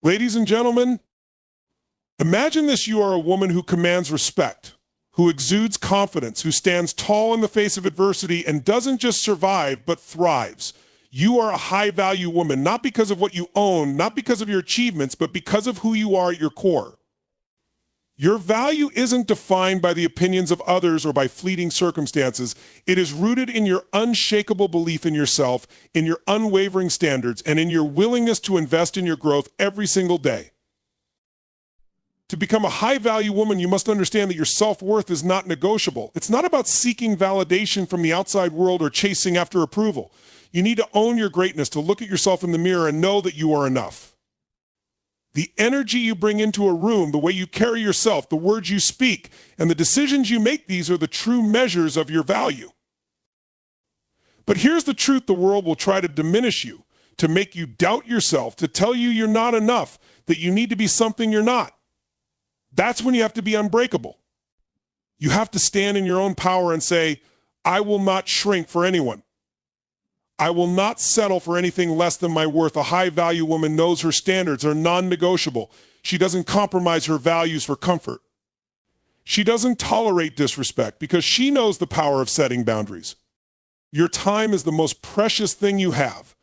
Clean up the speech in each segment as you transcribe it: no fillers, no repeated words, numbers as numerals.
Ladies and gentlemen, imagine this: you are a woman who commands respect, who exudes confidence, who stands tall in the face of adversity and doesn't just survive, but thrives. You are a high-value woman, not because of what you own, not because of your achievements, but because of who you are at your core. Your value isn't defined by the opinions of others or by fleeting circumstances. It is rooted in your unshakable belief in yourself, in your unwavering standards, and in your willingness to invest in your growth every single day. To become a high-value woman, you must understand that your self-worth is not negotiable. It's not about seeking validation from the outside world or chasing after approval. You need to own your greatness, to look at yourself in the mirror and know that you are enough. The energy you bring into a room, the way you carry yourself, the words you speak, and the decisions you make, these are the true measures of your value. But here's the truth: the world will try to diminish you, to make you doubt yourself, to tell you you're not enough, that you need to be something you're not. That's when you have to be unbreakable. You have to stand in your own power and say, I will not shrink for anyone. I will not settle for anything less than my worth. A high-value woman knows her standards are non-negotiable. She doesn't compromise her values for comfort. She doesn't tolerate disrespect because she knows the power of setting boundaries. Your time is the most precious thing you have.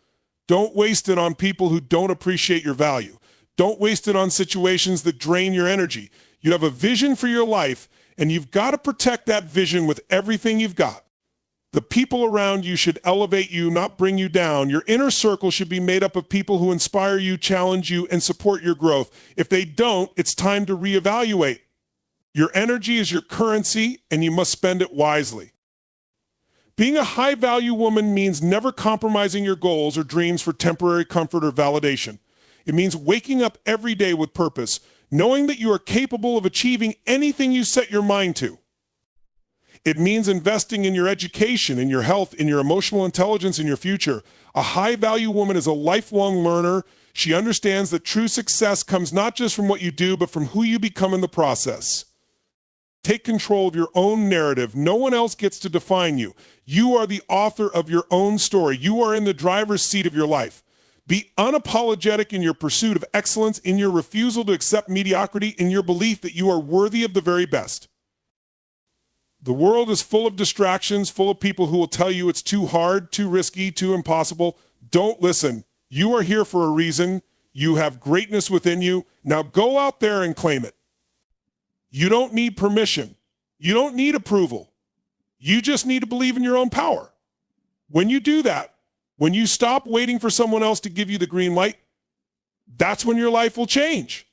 Don't waste it on people who don't appreciate your value. Don't waste it on situations that drain your energy. You have a vision for your life, and you've got to protect that vision with everything you've got. The people around you should elevate you, not bring you down. Your inner circle should be made up of people who inspire you, challenge you, and support your growth. If they don't, it's time to reevaluate. Your energy is your currency, and you must spend it wisely. Being a high-value woman means never compromising your goals or dreams for temporary comfort or validation. It means waking up every day with purpose, knowing that you are capable of achieving anything you set your mind to. It means investing in your education, in your health, in your emotional intelligence, in your future. A high-value woman is a lifelong learner. She understands that true success comes not just from what you do, but from who you become in the process. Take control of your own narrative. No one else gets to define you. You are the author of your own story. You are in the driver's seat of your life. Be unapologetic in your pursuit of excellence, in your refusal to accept mediocrity, in your belief that you are worthy of the very best. The world is full of distractions, full of people who will tell you it's too hard, too risky, too impossible. Don't listen. You are here for a reason. You have greatness within you. Now go out there and claim it. You don't need permission. You don't need approval. You just need to believe in your own power. When you do that, when you stop waiting for someone else to give you the green light, that's when your life will change.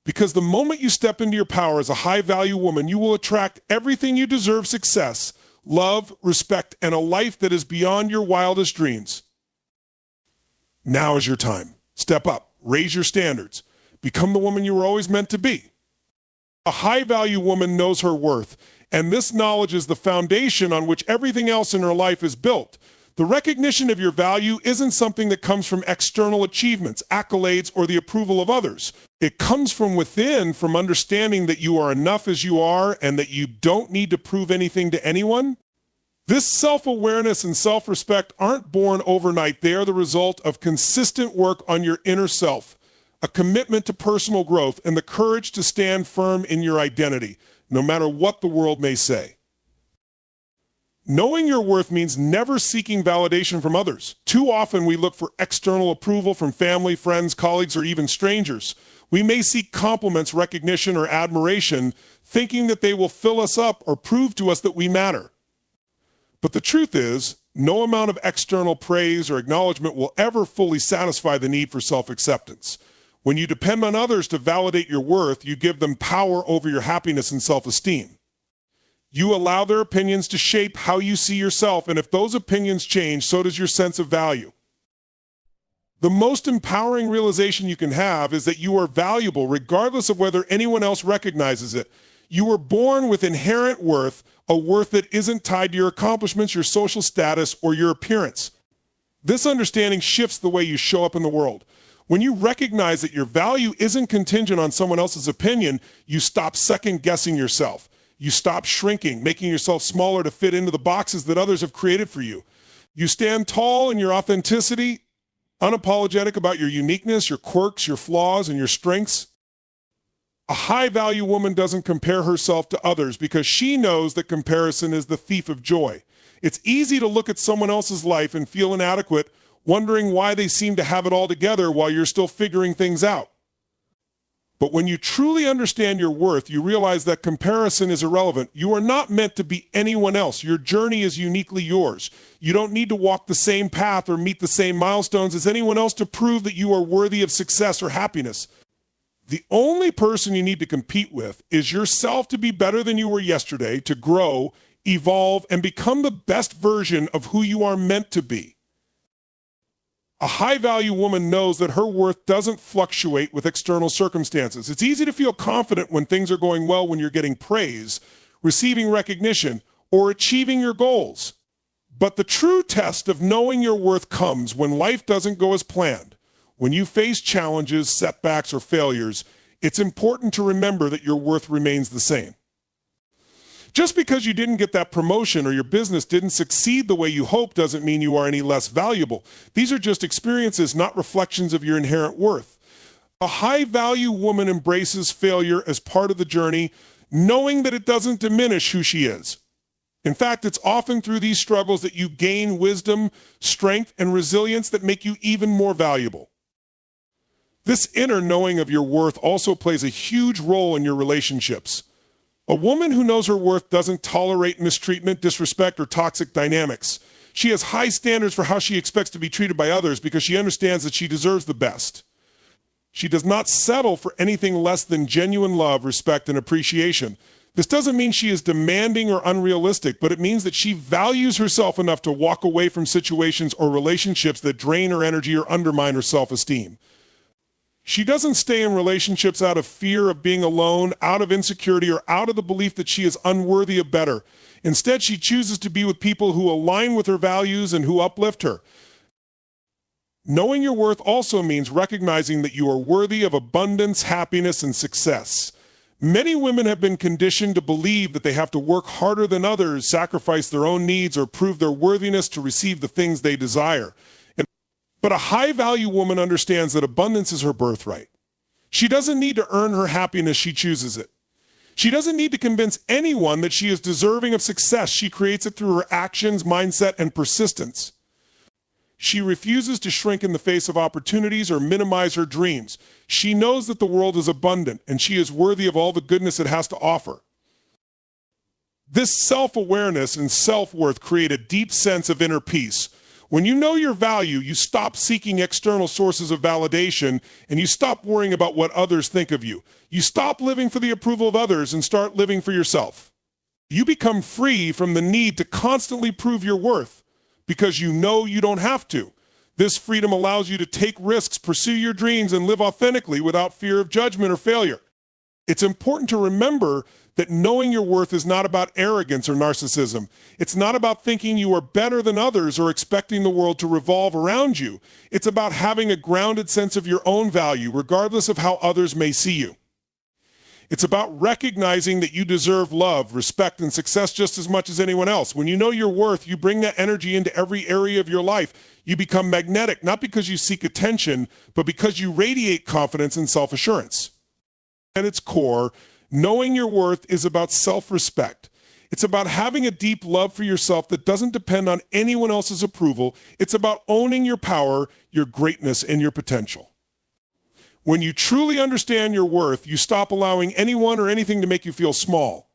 Because the moment you step into your power as a high-value woman, you will attract everything you deserve: success, love, respect, and a life that is beyond your wildest dreams. Now is your time. Step up. Raise your standards. Become the woman you were always meant to be. A high-value woman knows her worth, and this knowledge is the foundation on which everything else in her life is built. The recognition of your value isn't something that comes from external achievements, accolades, or the approval of others. It comes from within, from understanding that you are enough as you are and that you don't need to prove anything to anyone. This self-awareness and self-respect aren't born overnight. They are the result of consistent work on your inner self, a commitment to personal growth, and the courage to stand firm in your identity, no matter what the world may say. Knowing your worth means never seeking validation from others. Too often we look for external approval from family, friends, colleagues, or even strangers. We may seek compliments, recognition, or admiration, thinking that they will fill us up or prove to us that we matter. But the truth is, no amount of external praise or acknowledgement will ever fully satisfy the need for self-acceptance. When you depend on others to validate your worth, you give them power over your happiness and self-esteem. You allow their opinions to shape how you see yourself, and if those opinions change, so does your sense of value. The most empowering realization you can have is that you are valuable regardless of whether anyone else recognizes it. You were born with inherent worth, a worth that isn't tied to your accomplishments, your social status, or your appearance. This understanding shifts the way you show up in the world. When you recognize that your value isn't contingent on someone else's opinion, you stop second-guessing yourself. You stop shrinking, making yourself smaller to fit into the boxes that others have created for you. You stand tall in your authenticity, unapologetic about your uniqueness, your quirks, your flaws, and your strengths. A high-value woman doesn't compare herself to others because she knows that comparison is the thief of joy. It's easy to look at someone else's life and feel inadequate, wondering why they seem to have it all together while you're still figuring things out. But when you truly understand your worth, you realize that comparison is irrelevant. You are not meant to be anyone else. Your journey is uniquely yours. You don't need to walk the same path or meet the same milestones as anyone else to prove that you are worthy of success or happiness. The only person you need to compete with is yourself to be better than you were yesterday, to grow, evolve, and become the best version of who you are meant to be. A high-value woman knows that her worth doesn't fluctuate with external circumstances. It's easy to feel confident when things are going well, when you're getting praise, receiving recognition, or achieving your goals. But the true test of knowing your worth comes when life doesn't go as planned. When you face challenges, setbacks, or failures, it's important to remember that your worth remains the same. Just because you didn't get that promotion or your business didn't succeed the way you hoped doesn't mean you are any less valuable. These are just experiences, not reflections of your inherent worth. A high-value woman embraces failure as part of the journey, knowing that it doesn't diminish who she is. In fact, it's often through these struggles that you gain wisdom, strength, and resilience that make you even more valuable. This inner knowing of your worth also plays a huge role in your relationships. A woman who knows her worth doesn't tolerate mistreatment, disrespect, or toxic dynamics. She has high standards for how she expects to be treated by others because she understands that she deserves the best. She does not settle for anything less than genuine love, respect, and appreciation. This doesn't mean she is demanding or unrealistic, but it means that she values herself enough to walk away from situations or relationships that drain her energy or undermine her self-esteem. She doesn't stay in relationships out of fear of being alone, out of insecurity, or out of the belief that she is unworthy of better. Instead, she chooses to be with people who align with her values and who uplift her. Knowing your worth also means recognizing that you are worthy of abundance, happiness, and success. Many women have been conditioned to believe that they have to work harder than others, sacrifice their own needs, or prove their worthiness to receive the things they desire. But a high-value woman understands that abundance is her birthright. She doesn't need to earn her happiness, she chooses it. She doesn't need to convince anyone that she is deserving of success. She creates it through her actions, mindset, and persistence. She refuses to shrink in the face of opportunities or minimize her dreams. She knows that the world is abundant, and she is worthy of all the goodness it has to offer. This self-awareness and self-worth create a deep sense of inner peace. When you know your value, you stop seeking external sources of validation and you stop worrying about what others think of you. You stop living for the approval of others and start living for yourself. You become free from the need to constantly prove your worth because you know you don't have to. This freedom allows you to take risks, pursue your dreams, and live authentically without fear of judgment or failure. It's important to remember that knowing your worth is not about arrogance or narcissism. It's not about thinking you are better than others or expecting the world to revolve around you. It's about having a grounded sense of your own value, regardless of how others may see you. It's about recognizing that you deserve love, respect, and success just as much as anyone else. When you know your worth, you bring that energy into every area of your life. You become magnetic, not because you seek attention, but because you radiate confidence and self-assurance. At its core, knowing your worth is about self-respect. It's about having a deep love for yourself that doesn't depend on anyone else's approval. It's about owning your power, your greatness, and your potential. When you truly understand your worth, you stop allowing anyone or anything to make you feel small.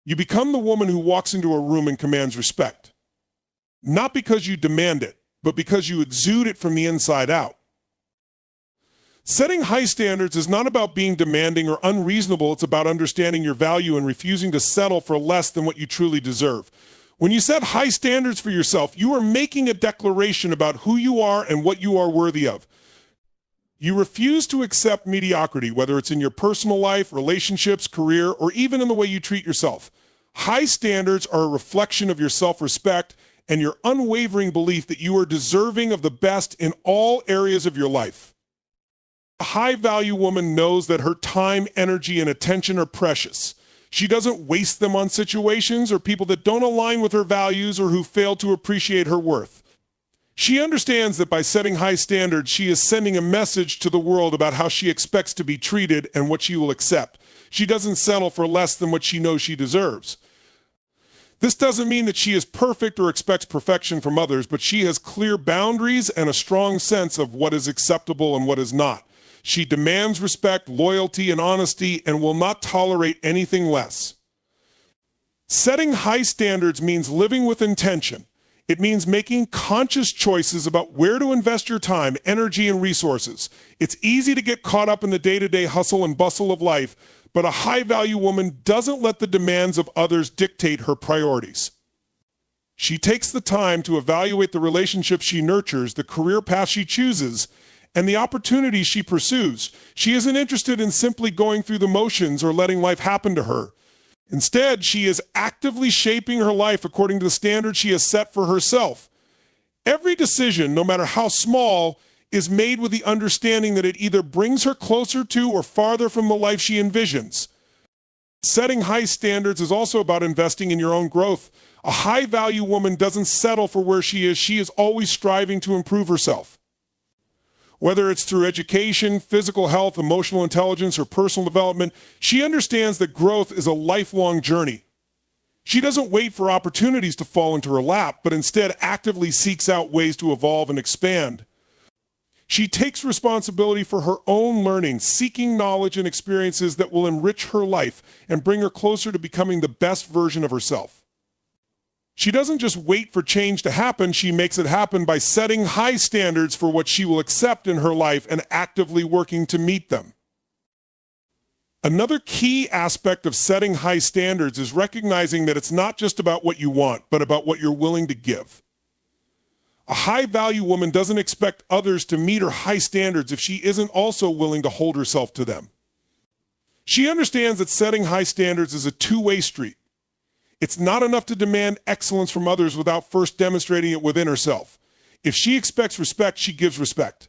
You become the woman who walks into a room and commands respect. Not because you demand it, but because you exude it from the inside out. Setting high standards is not about being demanding or unreasonable. It's about understanding your value and refusing to settle for less than what you truly deserve. When you set high standards for yourself, you are making a declaration about who you are and what you are worthy of. You refuse to accept mediocrity, whether it's in your personal life, relationships, career, or even in the way you treat yourself. High standards are a reflection of your self-respect and your unwavering belief that you are deserving of the best in all areas of your life. A high-value woman knows that her time, energy, and attention are precious. She doesn't waste them on situations or people that don't align with her values or who fail to appreciate her worth. She understands that by setting high standards, she is sending a message to the world about how she expects to be treated and what she will accept. She doesn't settle for less than what she knows she deserves. This doesn't mean that she is perfect or expects perfection from others, but she has clear boundaries and a strong sense of what is acceptable and what is not. She demands respect, loyalty, and honesty and will not tolerate anything less. Setting high standards means living with intention. It means making conscious choices about where to invest your time, energy, and resources. It's easy to get caught up in the day-to-day hustle and bustle of life, but a high-value woman doesn't let the demands of others dictate her priorities. She takes the time to evaluate the relationships she nurtures, the career path she chooses, and the opportunities she pursues. She isn't interested in simply going through the motions or letting life happen to her. Instead, she is actively shaping her life according to the standards she has set for herself. Every decision, no matter how small, is made with the understanding that it either brings her closer to or farther from the life she envisions. Setting high standards is also about investing in your own growth. A high-value woman doesn't settle for where she is always striving to improve herself. Whether it's through education, physical health, emotional intelligence, or personal development, she understands that growth is a lifelong journey. She doesn't wait for opportunities to fall into her lap, but instead actively seeks out ways to evolve and expand. She takes responsibility for her own learning, seeking knowledge and experiences that will enrich her life and bring her closer to becoming the best version of herself. She doesn't just wait for change to happen, she makes it happen by setting high standards for what she will accept in her life and actively working to meet them. Another key aspect of setting high standards is recognizing that it's not just about what you want, but about what you're willing to give. A high-value woman doesn't expect others to meet her high standards if she isn't also willing to hold herself to them. She understands that setting high standards is a two-way street. It's not enough to demand excellence from others without first demonstrating it within herself. If she expects respect, she gives respect.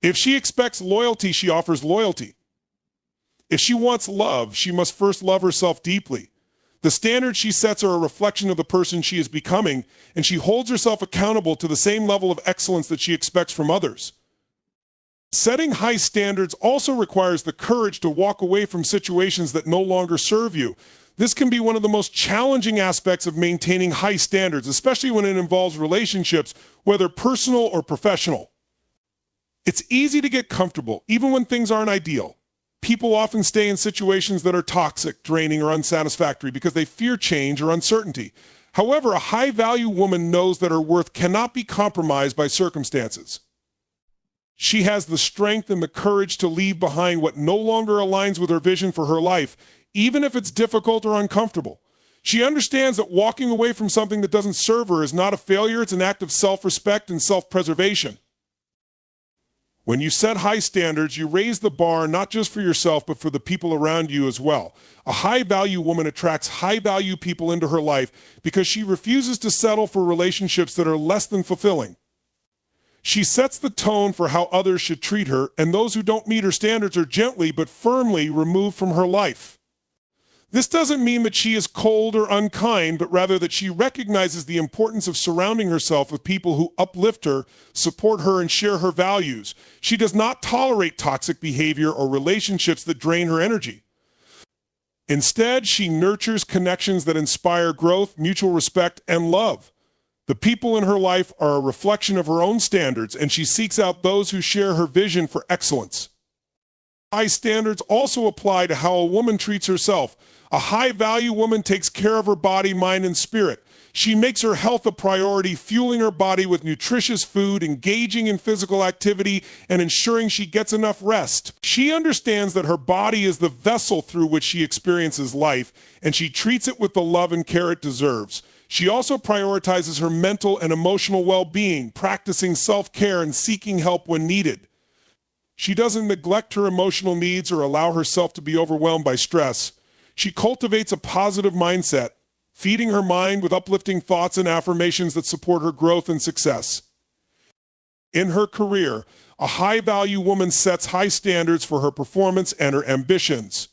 If she expects loyalty, she offers loyalty. If she wants love, she must first love herself deeply. The standards she sets are a reflection of the person she is becoming, and she holds herself accountable to the same level of excellence that she expects from others. Setting high standards also requires the courage to walk away from situations that no longer serve you. This can be one of the most challenging aspects of maintaining high standards, especially when it involves relationships, whether personal or professional. It's easy to get comfortable, even when things aren't ideal. People often stay in situations that are toxic, draining, or unsatisfactory because they fear change or uncertainty. However, a high-value woman knows that her worth cannot be compromised by circumstances. She has the strength and the courage to leave behind what no longer aligns with her vision for her life, even if it's difficult or uncomfortable. She understands that walking away from something that doesn't serve her is not a failure, it's an act of self-respect and self-preservation. When you set high standards, you raise the bar not just for yourself, but for the people around you as well. A high-value woman attracts high-value people into her life because she refuses to settle for relationships that are less than fulfilling. She sets the tone for how others should treat her, and those who don't meet her standards are gently but firmly removed from her life. This doesn't mean that she is cold or unkind, but rather that she recognizes the importance of surrounding herself with people who uplift her, support her, and share her values. She does not tolerate toxic behavior or relationships that drain her energy. Instead, she nurtures connections that inspire growth, mutual respect, and love. The people in her life are a reflection of her own standards, and she seeks out those who share her vision for excellence. High standards also apply to how a woman treats herself. A high-value woman takes care of her body, mind, and spirit. She makes her health a priority, fueling her body with nutritious food, engaging in physical activity, and ensuring she gets enough rest. She understands that her body is the vessel through which she experiences life, and she treats it with the love and care it deserves. She also prioritizes her mental and emotional well-being, practicing self-care and seeking help when needed. She doesn't neglect her emotional needs or allow herself to be overwhelmed by stress. She cultivates a positive mindset, feeding her mind with uplifting thoughts and affirmations that support her growth and success. In her career, a high-value woman sets high standards for her performance and her ambitions.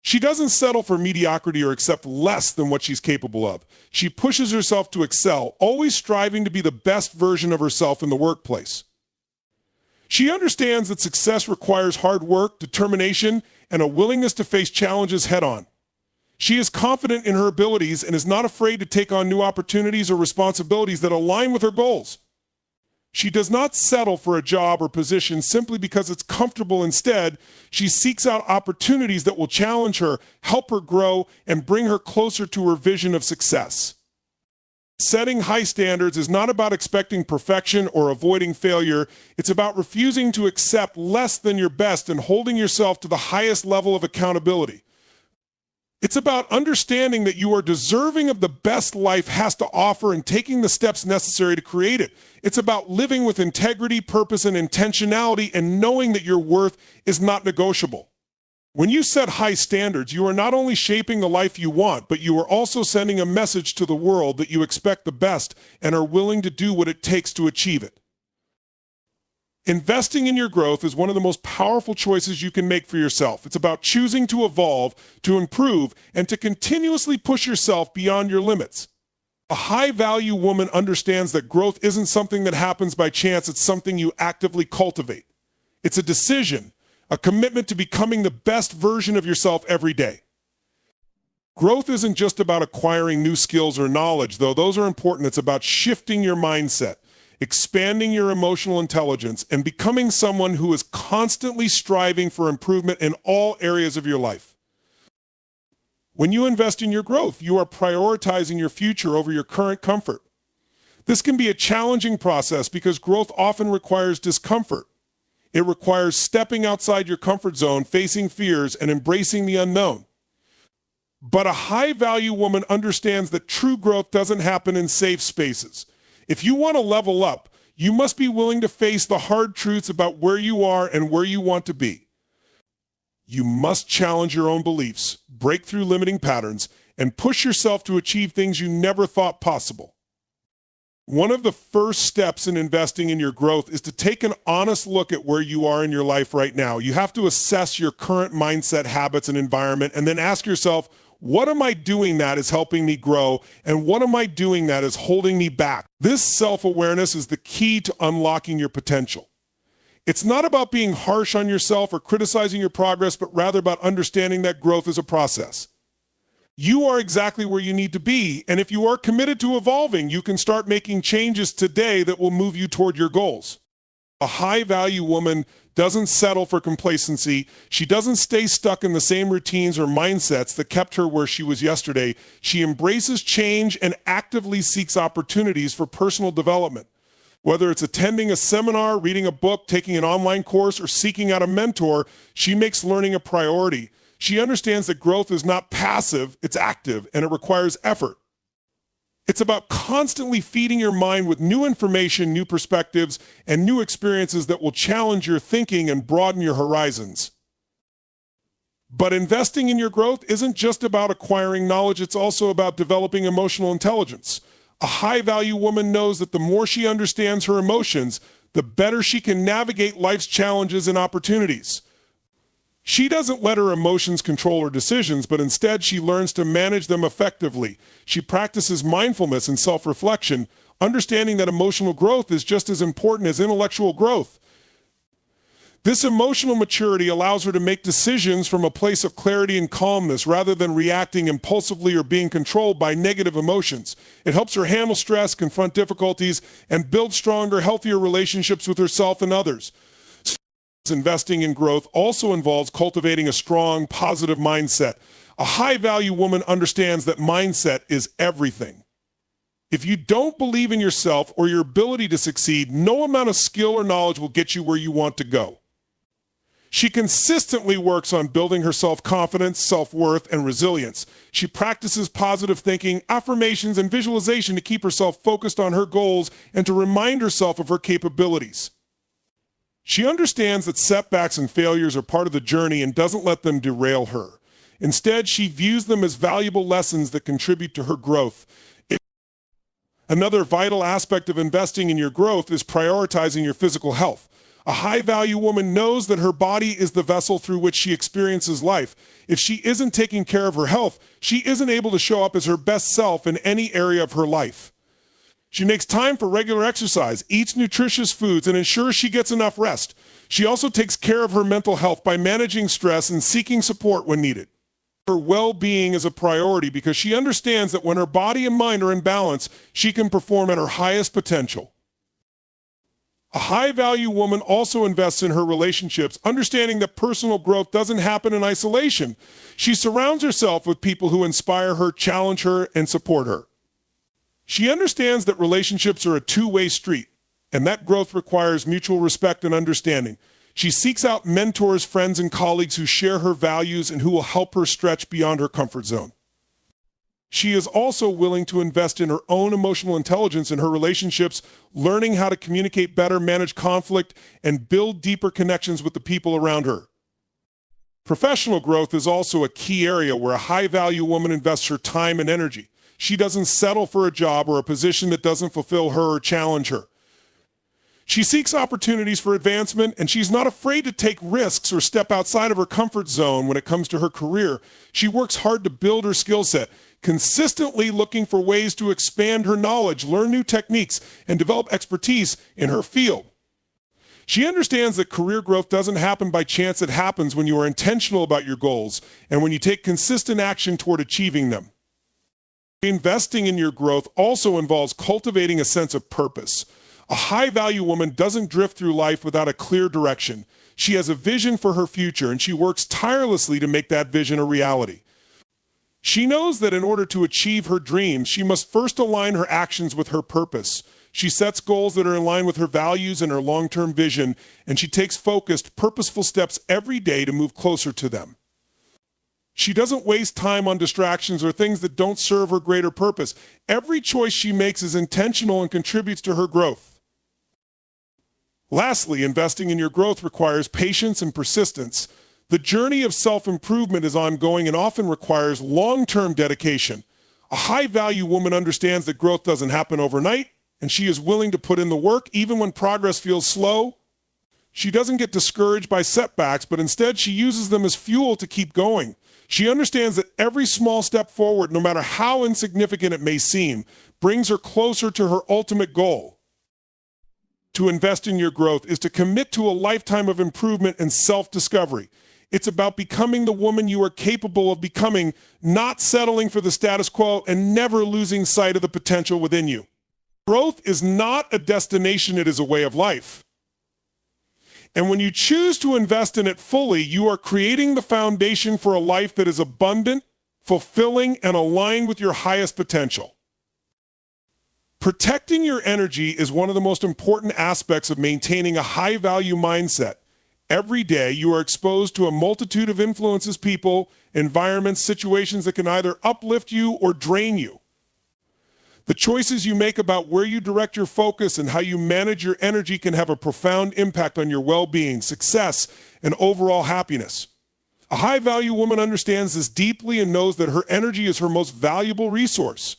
She doesn't settle for mediocrity or accept less than what she's capable of. She pushes herself to excel, always striving to be the best version of herself in the workplace. She understands that success requires hard work, determination, and a willingness to face challenges head-on. She is confident in her abilities and is not afraid to take on new opportunities or responsibilities that align with her goals. She does not settle for a job or position simply because it's comfortable. Instead, she seeks out opportunities that will challenge her, help her grow, and bring her closer to her vision of success. Setting high standards is not about expecting perfection or avoiding failure. It's about refusing to accept less than your best and holding yourself to the highest level of accountability. It's about understanding that you are deserving of the best life has to offer and taking the steps necessary to create it. It's about living with integrity, purpose, and intentionality and knowing that your worth is not negotiable. When you set high standards, you are not only shaping the life you want, but you are also sending a message to the world that you expect the best and are willing to do what it takes to achieve it. Investing in your growth is one of the most powerful choices you can make for yourself. It's about choosing to evolve, to improve, and to continuously push yourself beyond your limits. A high-value woman understands that growth isn't something that happens by chance, it's something you actively cultivate. It's a decision, a commitment to becoming the best version of yourself every day. Growth isn't just about acquiring new skills or knowledge, though those are important. It's about shifting your mindset, expanding your emotional intelligence, and becoming someone who is constantly striving for improvement in all areas of your life. When you invest in your growth, you are prioritizing your future over your current comfort. This can be a challenging process because growth often requires discomfort. It requires stepping outside your comfort zone, facing fears, and embracing the unknown. But a high-value woman understands that true growth doesn't happen in safe spaces. If you want to level up, you must be willing to face the hard truths about where you are and where you want to be. You must challenge your own beliefs, break through limiting patterns, and push yourself to achieve things you never thought possible. One of the first steps in investing in your growth is to take an honest look at where you are in your life right now. You have to assess your current mindset, habits, and environment, and then ask yourself, what am I doing that is helping me grow, and what am I doing that is holding me back? This self-awareness is the key to unlocking your potential. It's not about being harsh on yourself or criticizing your progress, but rather about understanding that growth is a process. You are exactly where you need to be, and if you are committed to evolving, you can start making changes today that will move you toward your goals. A high-value woman doesn't settle for complacency. She doesn't stay stuck in the same routines or mindsets that kept her where she was yesterday. She embraces change and actively seeks opportunities for personal development. Whether it's attending a seminar, reading a book, taking an online course, or seeking out a mentor, she makes learning a priority. She understands that growth is not passive, it's active, and it requires effort. It's about constantly feeding your mind with new information, new perspectives, and new experiences that will challenge your thinking and broaden your horizons. But investing in your growth isn't just about acquiring knowledge, it's also about developing emotional intelligence. A high-value woman knows that the more she understands her emotions, the better she can navigate life's challenges and opportunities. She doesn't let her emotions control her decisions, but instead she learns to manage them effectively. She practices mindfulness and self-reflection, understanding that emotional growth is just as important as intellectual growth. This emotional maturity allows her to make decisions from a place of clarity and calmness rather than reacting impulsively or being controlled by negative emotions. It helps her handle stress, confront difficulties, and build stronger, healthier relationships with herself and others. Investing in growth also involves cultivating a strong, positive mindset. A high-value woman understands that mindset is everything. If you don't believe in yourself or your ability to succeed, no amount of skill or knowledge will get you where you want to go. She consistently works on building her self-confidence, self-worth, and resilience. She practices positive thinking, affirmations, and visualization to keep herself focused on her goals and to remind herself of her capabilities. She understands that setbacks and failures are part of the journey and doesn't let them derail her. Instead, she views them as valuable lessons that contribute to her growth. Another vital aspect of investing in your growth is prioritizing your physical health. A high-value woman knows that her body is the vessel through which she experiences life. If she isn't taking care of her health, she isn't able to show up as her best self in any area of her life. She makes time for regular exercise, eats nutritious foods, and ensures she gets enough rest. She also takes care of her mental health by managing stress and seeking support when needed. Her well-being is a priority because she understands that when her body and mind are in balance, she can perform at her highest potential. A high-value woman also invests in her relationships, understanding that personal growth doesn't happen in isolation. She surrounds herself with people who inspire her, challenge her, and support her. She understands that relationships are a two-way street, and that growth requires mutual respect and understanding. She seeks out mentors, friends, and colleagues who share her values and who will help her stretch beyond her comfort zone. She is also willing to invest in her own emotional intelligence in her relationships, learning how to communicate better, manage conflict, and build deeper connections with the people around her. Professional growth is also a key area where a high-value woman invests her time and energy. She doesn't settle for a job or a position that doesn't fulfill her or challenge her. She seeks opportunities for advancement, and she's not afraid to take risks or step outside of her comfort zone when it comes to her career. She works hard to build her skill set, consistently looking for ways to expand her knowledge, learn new techniques, and develop expertise in her field. She understands that career growth doesn't happen by chance. It happens when you are intentional about your goals and when you take consistent action toward achieving them. Investing in your growth also involves cultivating a sense of purpose. A high-value woman doesn't drift through life without a clear direction. She has a vision for her future, and she works tirelessly to make that vision a reality. She knows that in order to achieve her dreams, she must first align her actions with her purpose. She sets goals that are in line with her values and her long-term vision, and she takes focused, purposeful steps every day to move closer to them. She doesn't waste time on distractions or things that don't serve her greater purpose. Every choice she makes is intentional and contributes to her growth. Lastly, investing in your growth requires patience and persistence. The journey of self-improvement is ongoing and often requires long-term dedication. A high-value woman understands that growth doesn't happen overnight, and she is willing to put in the work even when progress feels slow. She doesn't get discouraged by setbacks, but instead she uses them as fuel to keep going. She understands that every small step forward, no matter how insignificant it may seem, brings her closer to her ultimate goal. To invest in your growth is to commit to a lifetime of improvement and self-discovery. It's about becoming the woman you are capable of becoming, not settling for the status quo and never losing sight of the potential within you. Growth is not a destination, it is a way of life. And when you choose to invest in it fully, you are creating the foundation for a life that is abundant, fulfilling, and aligned with your highest potential. Protecting your energy is one of the most important aspects of maintaining a high-value mindset. Every day, you are exposed to a multitude of influences, people, environments, situations that can either uplift you or drain you. The choices you make about where you direct your focus and how you manage your energy can have a profound impact on your well-being, success, and overall happiness. A high-value woman understands this deeply and knows that her energy is her most valuable resource.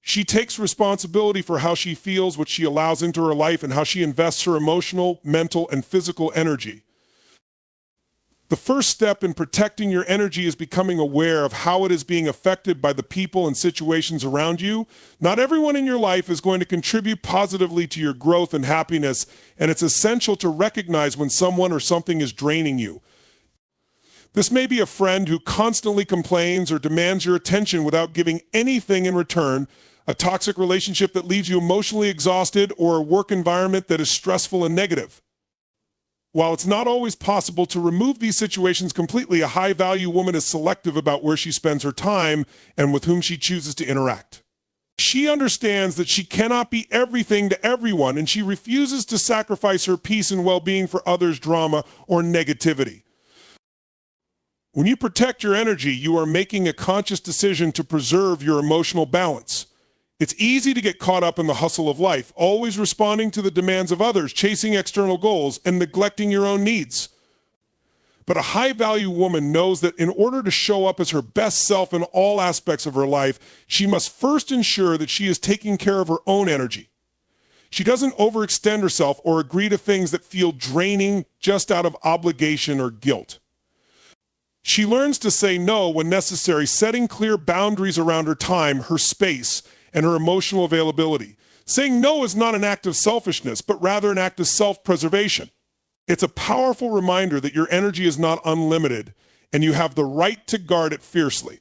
She takes responsibility for how she feels, what she allows into her life, and how she invests her emotional, mental, and physical energy. The first step in protecting your energy is becoming aware of how it is being affected by the people and situations around you. Not everyone in your life is going to contribute positively to your growth and happiness, and it's essential to recognize when someone or something is draining you. This may be a friend who constantly complains or demands your attention without giving anything in return, a toxic relationship that leaves you emotionally exhausted, or a work environment that is stressful and negative. While it's not always possible to remove these situations completely, a high-value woman is selective about where she spends her time and with whom she chooses to interact. She understands that she cannot be everything to everyone, and she refuses to sacrifice her peace and well-being for others' drama or negativity. When you protect your energy, you are making a conscious decision to preserve your emotional balance. It's easy to get caught up in the hustle of life, always responding to the demands of others, chasing external goals, and neglecting your own needs. But a high-value woman knows that in order to show up as her best self in all aspects of her life, she must first ensure that she is taking care of her own energy. She doesn't overextend herself or agree to things that feel draining just out of obligation or guilt. She learns to say no when necessary, setting clear boundaries around her time, her space, and her emotional availability. Saying no is not an act of selfishness, but rather an act of self-preservation. It's a powerful reminder that your energy is not unlimited, and you have the right to guard it fiercely.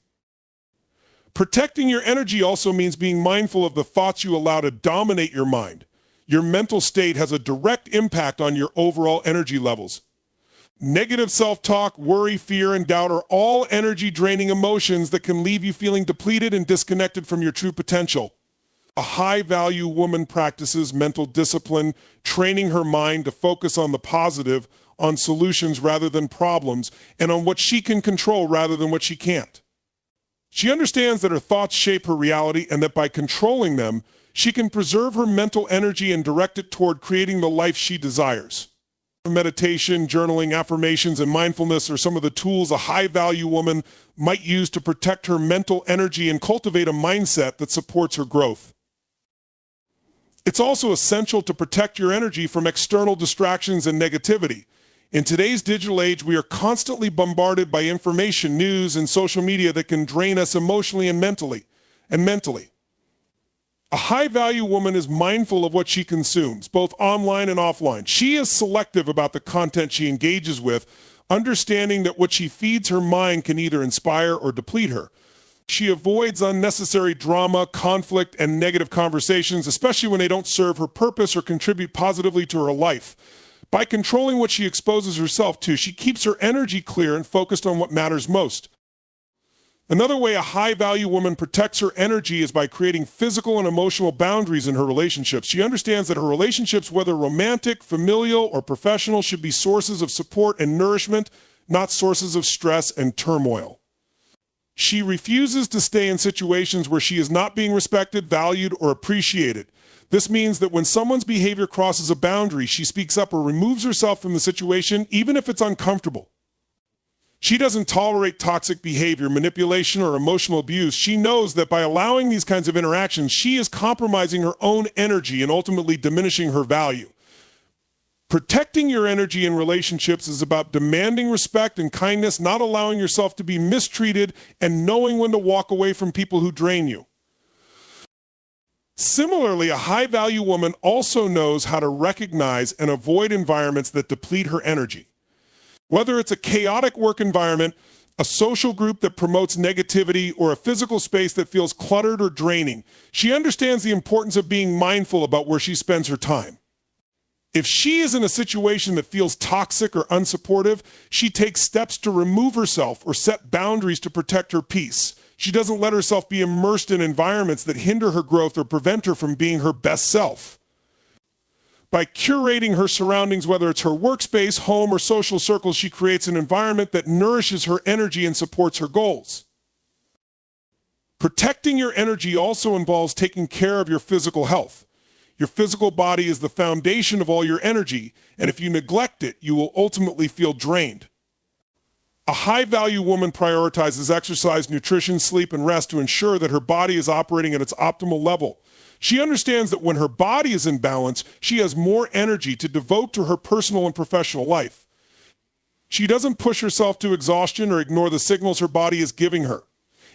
Protecting your energy also means being mindful of the thoughts you allow to dominate your mind. Your mental state has a direct impact on your overall energy levels. Negative self-talk, worry, fear, and doubt are all energy-draining emotions that can leave you feeling depleted and disconnected from your true potential. A high-value woman practices mental discipline, training her mind to focus on the positive, on solutions rather than problems, and on what she can control rather than what she can't. She understands that her thoughts shape her reality and that by controlling them, she can preserve her mental energy and direct it toward creating the life she desires. Meditation, journaling, affirmations, and mindfulness are some of the tools a high-value woman might use to protect her mental energy and cultivate a mindset that supports her growth. It's also essential to protect your energy from external distractions and negativity. In today's digital age, we are constantly bombarded by information, news, and social media that can drain us emotionally and mentally. A high-value woman is mindful of what she consumes, both online and offline. She is selective about the content she engages with, understanding that what she feeds her mind can either inspire or deplete her. She avoids unnecessary drama, conflict, and negative conversations, especially when they don't serve her purpose or contribute positively to her life. By controlling what she exposes herself to, she keeps her energy clear and focused on what matters most. Another way a high-value woman protects her energy is by creating physical and emotional boundaries in her relationships. She understands that her relationships, whether romantic, familial, or professional, should be sources of support and nourishment, not sources of stress and turmoil. She refuses to stay in situations where she is not being respected, valued, or appreciated. This means that when someone's behavior crosses a boundary, she speaks up or removes herself from the situation, even if it's uncomfortable. She doesn't tolerate toxic behavior, manipulation, or emotional abuse. She knows that by allowing these kinds of interactions, she is compromising her own energy and ultimately diminishing her value. Protecting your energy in relationships is about demanding respect and kindness, not allowing yourself to be mistreated, and knowing when to walk away from people who drain you. Similarly, a high-value woman also knows how to recognize and avoid environments that deplete her energy. Whether it's a chaotic work environment, a social group that promotes negativity, or a physical space that feels cluttered or draining, she understands the importance of being mindful about where she spends her time. If she is in a situation that feels toxic or unsupportive, she takes steps to remove herself or set boundaries to protect her peace. She doesn't let herself be immersed in environments that hinder her growth or prevent her from being her best self. By curating her surroundings, whether it's her workspace, home, or social circles, she creates an environment that nourishes her energy and supports her goals. Protecting your energy also involves taking care of your physical health. Your physical body is the foundation of all your energy, and if you neglect it, you will ultimately feel drained. A high-value woman prioritizes exercise, nutrition, sleep, and rest to ensure that her body is operating at its optimal level. She understands that when her body is in balance, she has more energy to devote to her personal and professional life. She doesn't push herself to exhaustion or ignore the signals her body is giving her.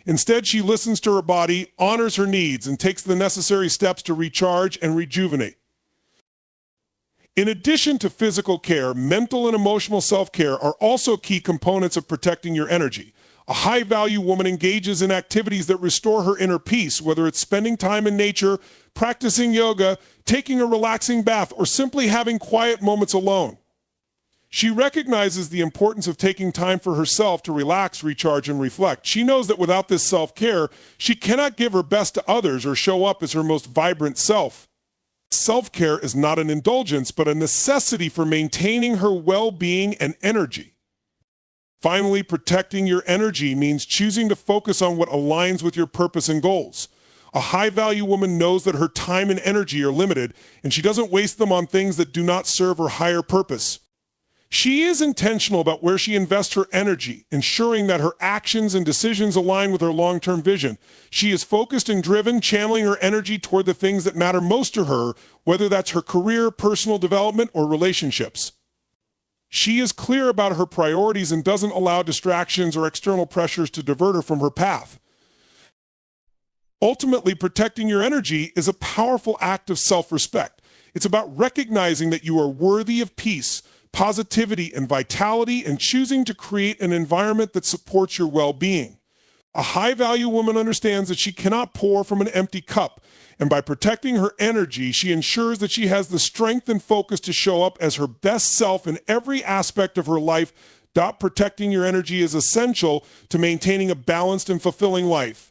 Instead, she listens to her body, honors her needs, and takes the necessary steps to recharge and rejuvenate. In addition to physical care, mental and emotional self-care are also key components of protecting your energy. A high-value woman engages in activities that restore her inner peace, whether it's spending time in nature, practicing yoga, taking a relaxing bath, or simply having quiet moments alone. She recognizes the importance of taking time for herself to relax, recharge, and reflect. She knows that without this self-care, she cannot give her best to others or show up as her most vibrant self. Self-care is not an indulgence, but a necessity for maintaining her well-being and energy. Finally, protecting your energy means choosing to focus on what aligns with your purpose and goals. A high-value woman knows that her time and energy are limited, and she doesn't waste them on things that do not serve her higher purpose. She is intentional about where she invests her energy, ensuring that her actions and decisions align with her long-term vision. She is focused and driven, channeling her energy toward the things that matter most to her, whether that's her career, personal development, or relationships. She is clear about her priorities and doesn't allow distractions or external pressures to divert her from her path. Ultimately, protecting your energy is a powerful act of self-respect. It's about recognizing that you are worthy of peace, positivity, and vitality, and choosing to create an environment that supports your well-being. A high-value woman understands that she cannot pour from an empty cup, and by protecting her energy, she ensures that she has the strength and focus to show up as her best self in every aspect of her life. Protecting your energy is essential to maintaining a balanced and fulfilling life.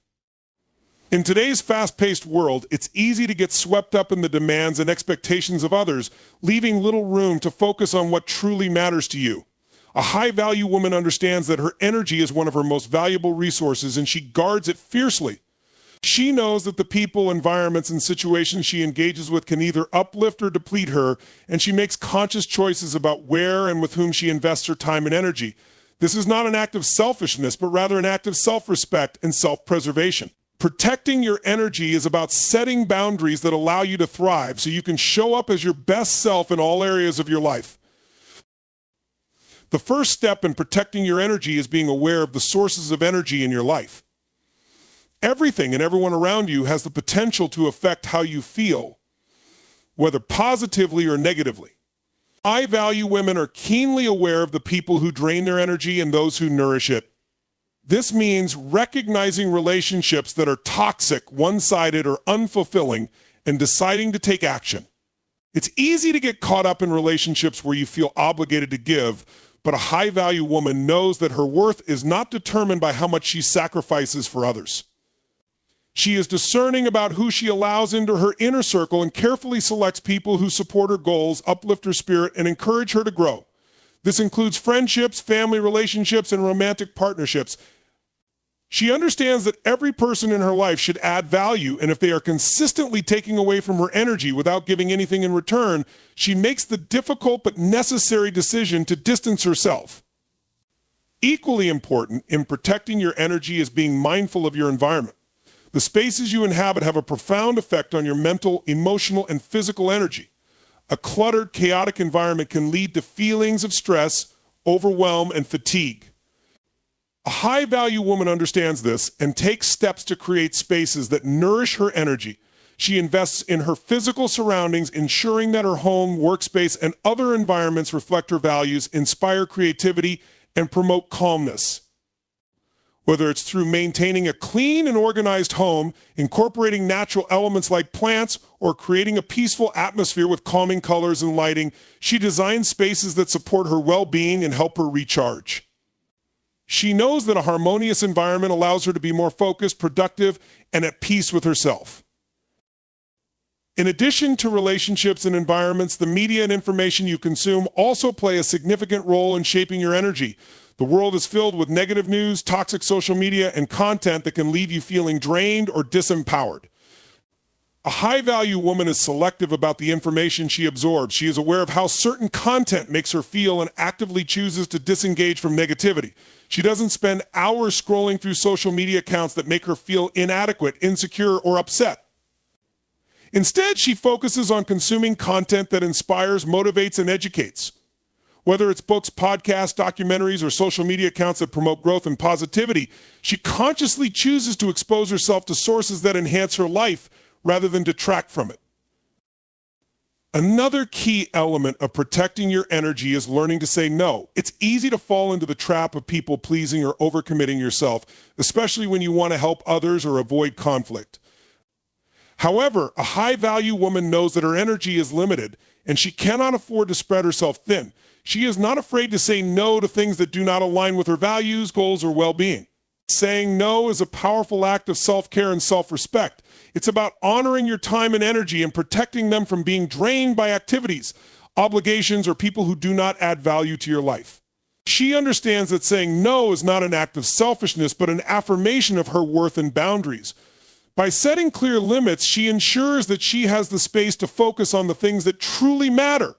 In today's fast-paced world, it's easy to get swept up in the demands and expectations of others, leaving little room to focus on what truly matters to you. A high-value woman understands that her energy is one of her most valuable resources, and she guards it fiercely. She knows that the people, environments, and situations she engages with can either uplift or deplete her, and she makes conscious choices about where and with whom she invests her time and energy. This is not an act of selfishness, but rather an act of self-respect and self-preservation. Protecting your energy is about setting boundaries that allow you to thrive so you can show up as your best self in all areas of your life. The first step in protecting your energy is being aware of the sources of energy in your life. Everything and everyone around you has the potential to affect how you feel, whether positively or negatively. High-value women are keenly aware of the people who drain their energy and those who nourish it. This means recognizing relationships that are toxic, one-sided, or unfulfilling, and deciding to take action. It's easy to get caught up in relationships where you feel obligated to give, but a high-value woman knows that her worth is not determined by how much she sacrifices for others. She is discerning about who she allows into her inner circle and carefully selects people who support her goals, uplift her spirit, and encourage her to grow. This includes friendships, family relationships, and romantic partnerships. She understands that every person in her life should add value, and if they are consistently taking away from her energy without giving anything in return, she makes the difficult but necessary decision to distance herself. Equally important in protecting your energy is being mindful of your environment. The spaces you inhabit have a profound effect on your mental, emotional, and physical energy. A cluttered, chaotic environment can lead to feelings of stress, overwhelm, and fatigue. A high-value woman understands this and takes steps to create spaces that nourish her energy. She invests in her physical surroundings, ensuring that her home, workspace, and other environments reflect her values, inspire creativity, and promote calmness. Whether it's through maintaining a clean and organized home, incorporating natural elements like plants, or creating a peaceful atmosphere with calming colors and lighting, she designs spaces that support her well-being and help her recharge. She knows that a harmonious environment allows her to be more focused, productive, and at peace with herself. In addition to relationships and environments, the media and information you consume also play a significant role in shaping your energy. The world is filled with negative news, toxic social media, and content that can leave you feeling drained or disempowered. A high-value woman is selective about the information she absorbs. She is aware of how certain content makes her feel and actively chooses to disengage from negativity. She doesn't spend hours scrolling through social media accounts that make her feel inadequate, insecure, or upset. Instead, she focuses on consuming content that inspires, motivates, and educates. Whether it's books, podcasts, documentaries, or social media accounts that promote growth and positivity, she consciously chooses to expose herself to sources that enhance her life rather than detract from it. Another key element of protecting your energy is learning to say no. It's easy to fall into the trap of people-pleasing or overcommitting yourself, especially when you want to help others or avoid conflict. However, a high-value woman knows that her energy is limited, and she cannot afford to spread herself thin. She is not afraid to say no to things that do not align with her values, goals, or well-being. Saying no is a powerful act of self-care and self-respect. It's about honoring your time and energy and protecting them from being drained by activities, obligations, or people who do not add value to your life. She understands that saying no is not an act of selfishness, but an affirmation of her worth and boundaries. By setting clear limits, she ensures that she has the space to focus on the things that truly matter.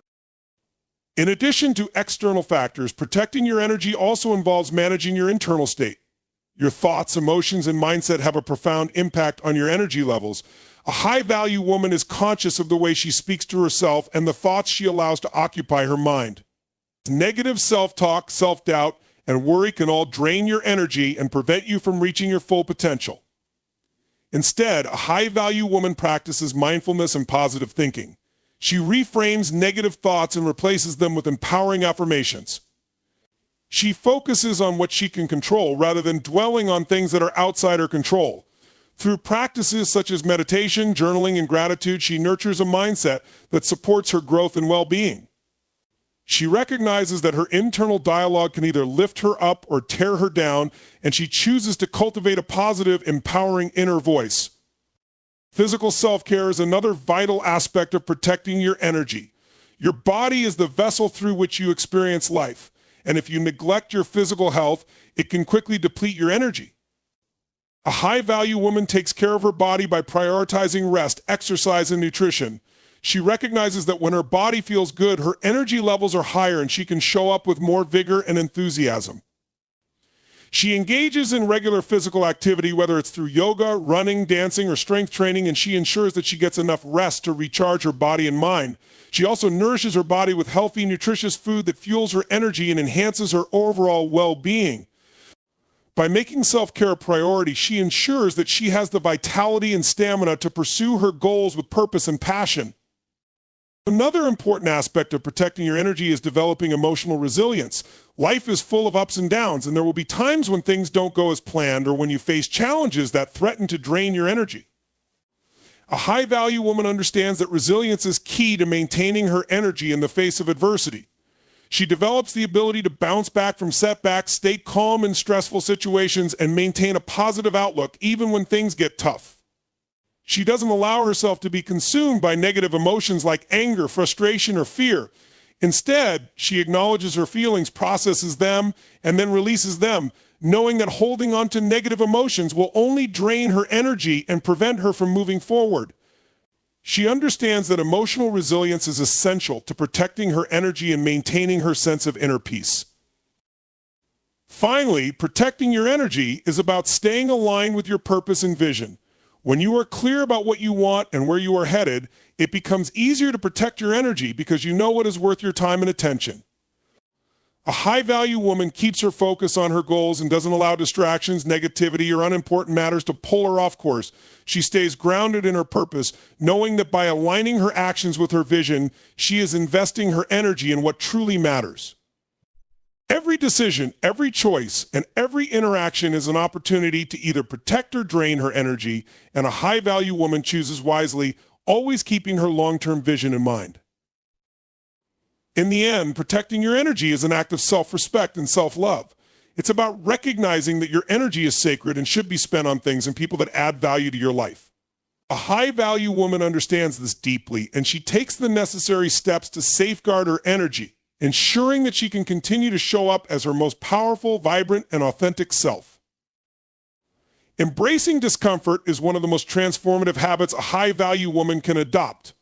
In addition to external factors, protecting your energy also involves managing your internal state. Your thoughts, emotions, and mindset have a profound impact on your energy levels. A high-value woman is conscious of the way she speaks to herself and the thoughts she allows to occupy her mind. Negative self-talk, self-doubt, and worry can all drain your energy and prevent you from reaching your full potential. Instead, a high-value woman practices mindfulness and positive thinking. She reframes negative thoughts and replaces them with empowering affirmations. She focuses on what she can control rather than dwelling on things that are outside her control. Through practices such as meditation, journaling, and gratitude, she nurtures a mindset that supports her growth and well-being. She recognizes that her internal dialogue can either lift her up or tear her down, and she chooses to cultivate a positive, empowering inner voice. Physical self-care is another vital aspect of protecting your energy. Your body is the vessel through which you experience life, and if you neglect your physical health, it can quickly deplete your energy. A high-value woman takes care of her body by prioritizing rest, exercise, and nutrition. She recognizes that when her body feels good, her energy levels are higher and she can show up with more vigor and enthusiasm. She engages in regular physical activity, whether it's through yoga, running, dancing, or strength training, and she ensures that she gets enough rest to recharge her body and mind. She also nourishes her body with healthy, nutritious food that fuels her energy and enhances her overall well-being. By making self-care a priority, she ensures that she has the vitality and stamina to pursue her goals with purpose and passion. Another important aspect of protecting your energy is developing emotional resilience. Life is full of ups and downs, and there will be times when things don't go as planned or when you face challenges that threaten to drain your energy. A high-value woman understands that resilience is key to maintaining her energy in the face of adversity. She develops the ability to bounce back from setbacks, stay calm in stressful situations, and maintain a positive outlook even when things get tough. She doesn't allow herself to be consumed by negative emotions like anger, frustration, or fear. Instead, she acknowledges her feelings, processes them, and then releases them, knowing that holding on to negative emotions will only drain her energy and prevent her from moving forward. She understands that emotional resilience is essential to protecting her energy and maintaining her sense of inner peace. Finally, protecting your energy is about staying aligned with your purpose and vision. When you are clear about what you want and where you are headed, it becomes easier to protect your energy because you know what is worth your time and attention. A high-value woman keeps her focus on her goals and doesn't allow distractions, negativity, or unimportant matters to pull her off course. She stays grounded in her purpose, knowing that by aligning her actions with her vision, she is investing her energy in what truly matters. Every decision, every choice, and every interaction is an opportunity to either protect or drain her energy, and a high-value woman chooses wisely, always keeping her long-term vision in mind. In the end, protecting your energy is an act of self-respect and self-love. It's about recognizing that your energy is sacred and should be spent on things and people that add value to your life. A high-value woman understands this deeply, and she takes the necessary steps to safeguard her energy, ensuring that she can continue to show up as her most powerful, vibrant, and authentic self. Embracing discomfort is one of the most transformative habits a high-value woman can adopt.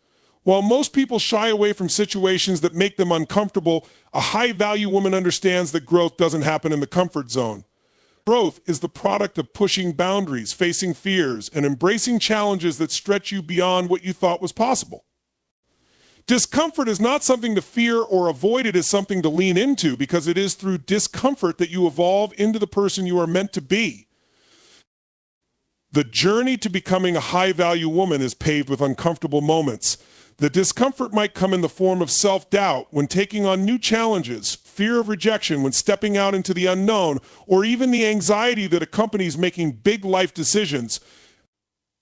While most people shy away from situations that make them uncomfortable, a high-value woman understands that growth doesn't happen in the comfort zone. Growth is the product of pushing boundaries, facing fears, and embracing challenges that stretch you beyond what you thought was possible. Discomfort is not something to fear or avoid, it is something to lean into, because it is through discomfort that you evolve into the person you are meant to be. The journey to becoming a high-value woman is paved with uncomfortable moments. The discomfort might come in the form of self-doubt when taking on new challenges, fear of rejection when stepping out into the unknown, or even the anxiety that accompanies making big life decisions.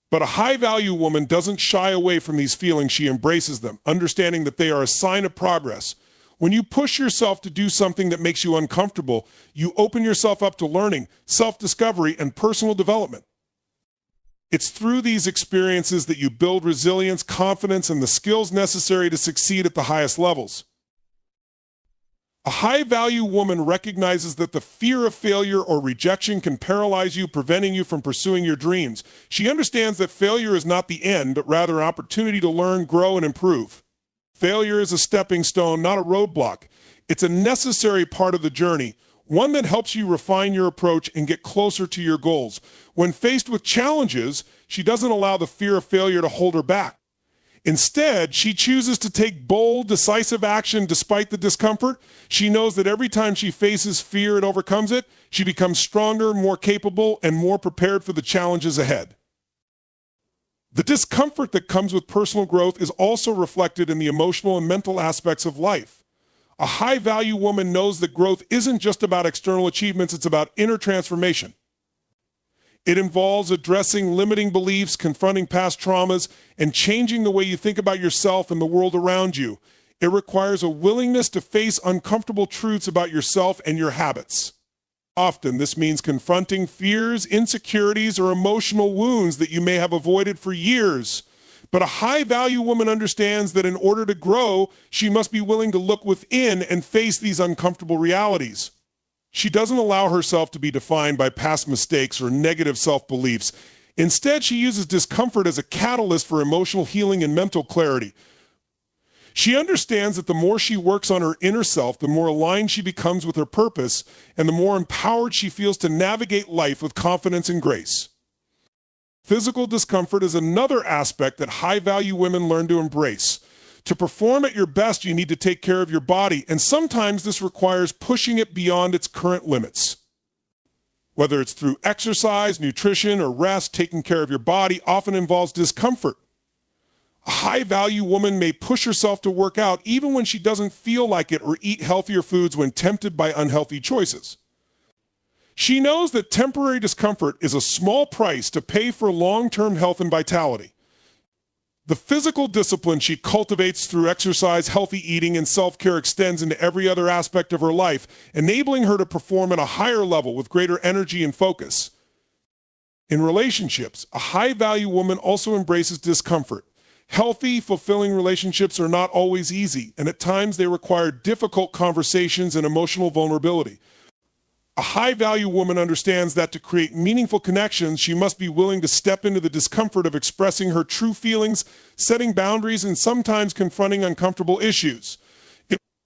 But a high-value woman doesn't shy away from these feelings, she embraces them, understanding that they are a sign of progress. When you push yourself to do something that makes you uncomfortable, you open yourself up to learning, self-discovery, and personal development. It's through these experiences that you build resilience, confidence, and the skills necessary to succeed at the highest levels. A high-value woman recognizes that the fear of failure or rejection can paralyze you, preventing you from pursuing your dreams. She understands that failure is not the end, but rather an opportunity to learn, grow, and improve. Failure is a stepping stone, not a roadblock. It's a necessary part of the journey, one that helps you refine your approach and get closer to your goals. When faced with challenges, she doesn't allow the fear of failure to hold her back. Instead, she chooses to take bold, decisive action despite the discomfort. She knows that every time she faces fear and overcomes it, she becomes stronger, more capable, and more prepared for the challenges ahead. The discomfort that comes with personal growth is also reflected in the emotional and mental aspects of life. A high-value woman knows that growth isn't just about external achievements, it's about inner transformation. It involves addressing limiting beliefs, confronting past traumas, and changing the way you think about yourself and the world around you. It requires a willingness to face uncomfortable truths about yourself and your habits. Often, this means confronting fears, insecurities, or emotional wounds that you may have avoided for years. But a high-value woman understands that in order to grow, she must be willing to look within and face these uncomfortable realities. She doesn't allow herself to be defined by past mistakes or negative self-beliefs. Instead, she uses discomfort as a catalyst for emotional healing and mental clarity. She understands that the more she works on her inner self, the more aligned she becomes with her purpose, and the more empowered she feels to navigate life with confidence and grace. Physical discomfort is another aspect that high-value women learn to embrace. To perform at your best, you need to take care of your body, and sometimes this requires pushing it beyond its current limits. Whether it's through exercise, nutrition, or rest, taking care of your body often involves discomfort. A high-value woman may push herself to work out even when she doesn't feel like it or eat healthier foods when tempted by unhealthy choices. She knows that temporary discomfort is a small price to pay for long-term health and vitality. The physical discipline she cultivates through exercise, healthy eating, and self-care extends into every other aspect of her life, enabling her to perform at a higher level with greater energy and focus. In relationships, a high-value woman also embraces discomfort. Healthy, fulfilling relationships are not always easy, and at times they require difficult conversations and emotional vulnerability. A high-value woman understands that to create meaningful connections, she must be willing to step into the discomfort of expressing her true feelings, setting boundaries, and sometimes confronting uncomfortable issues.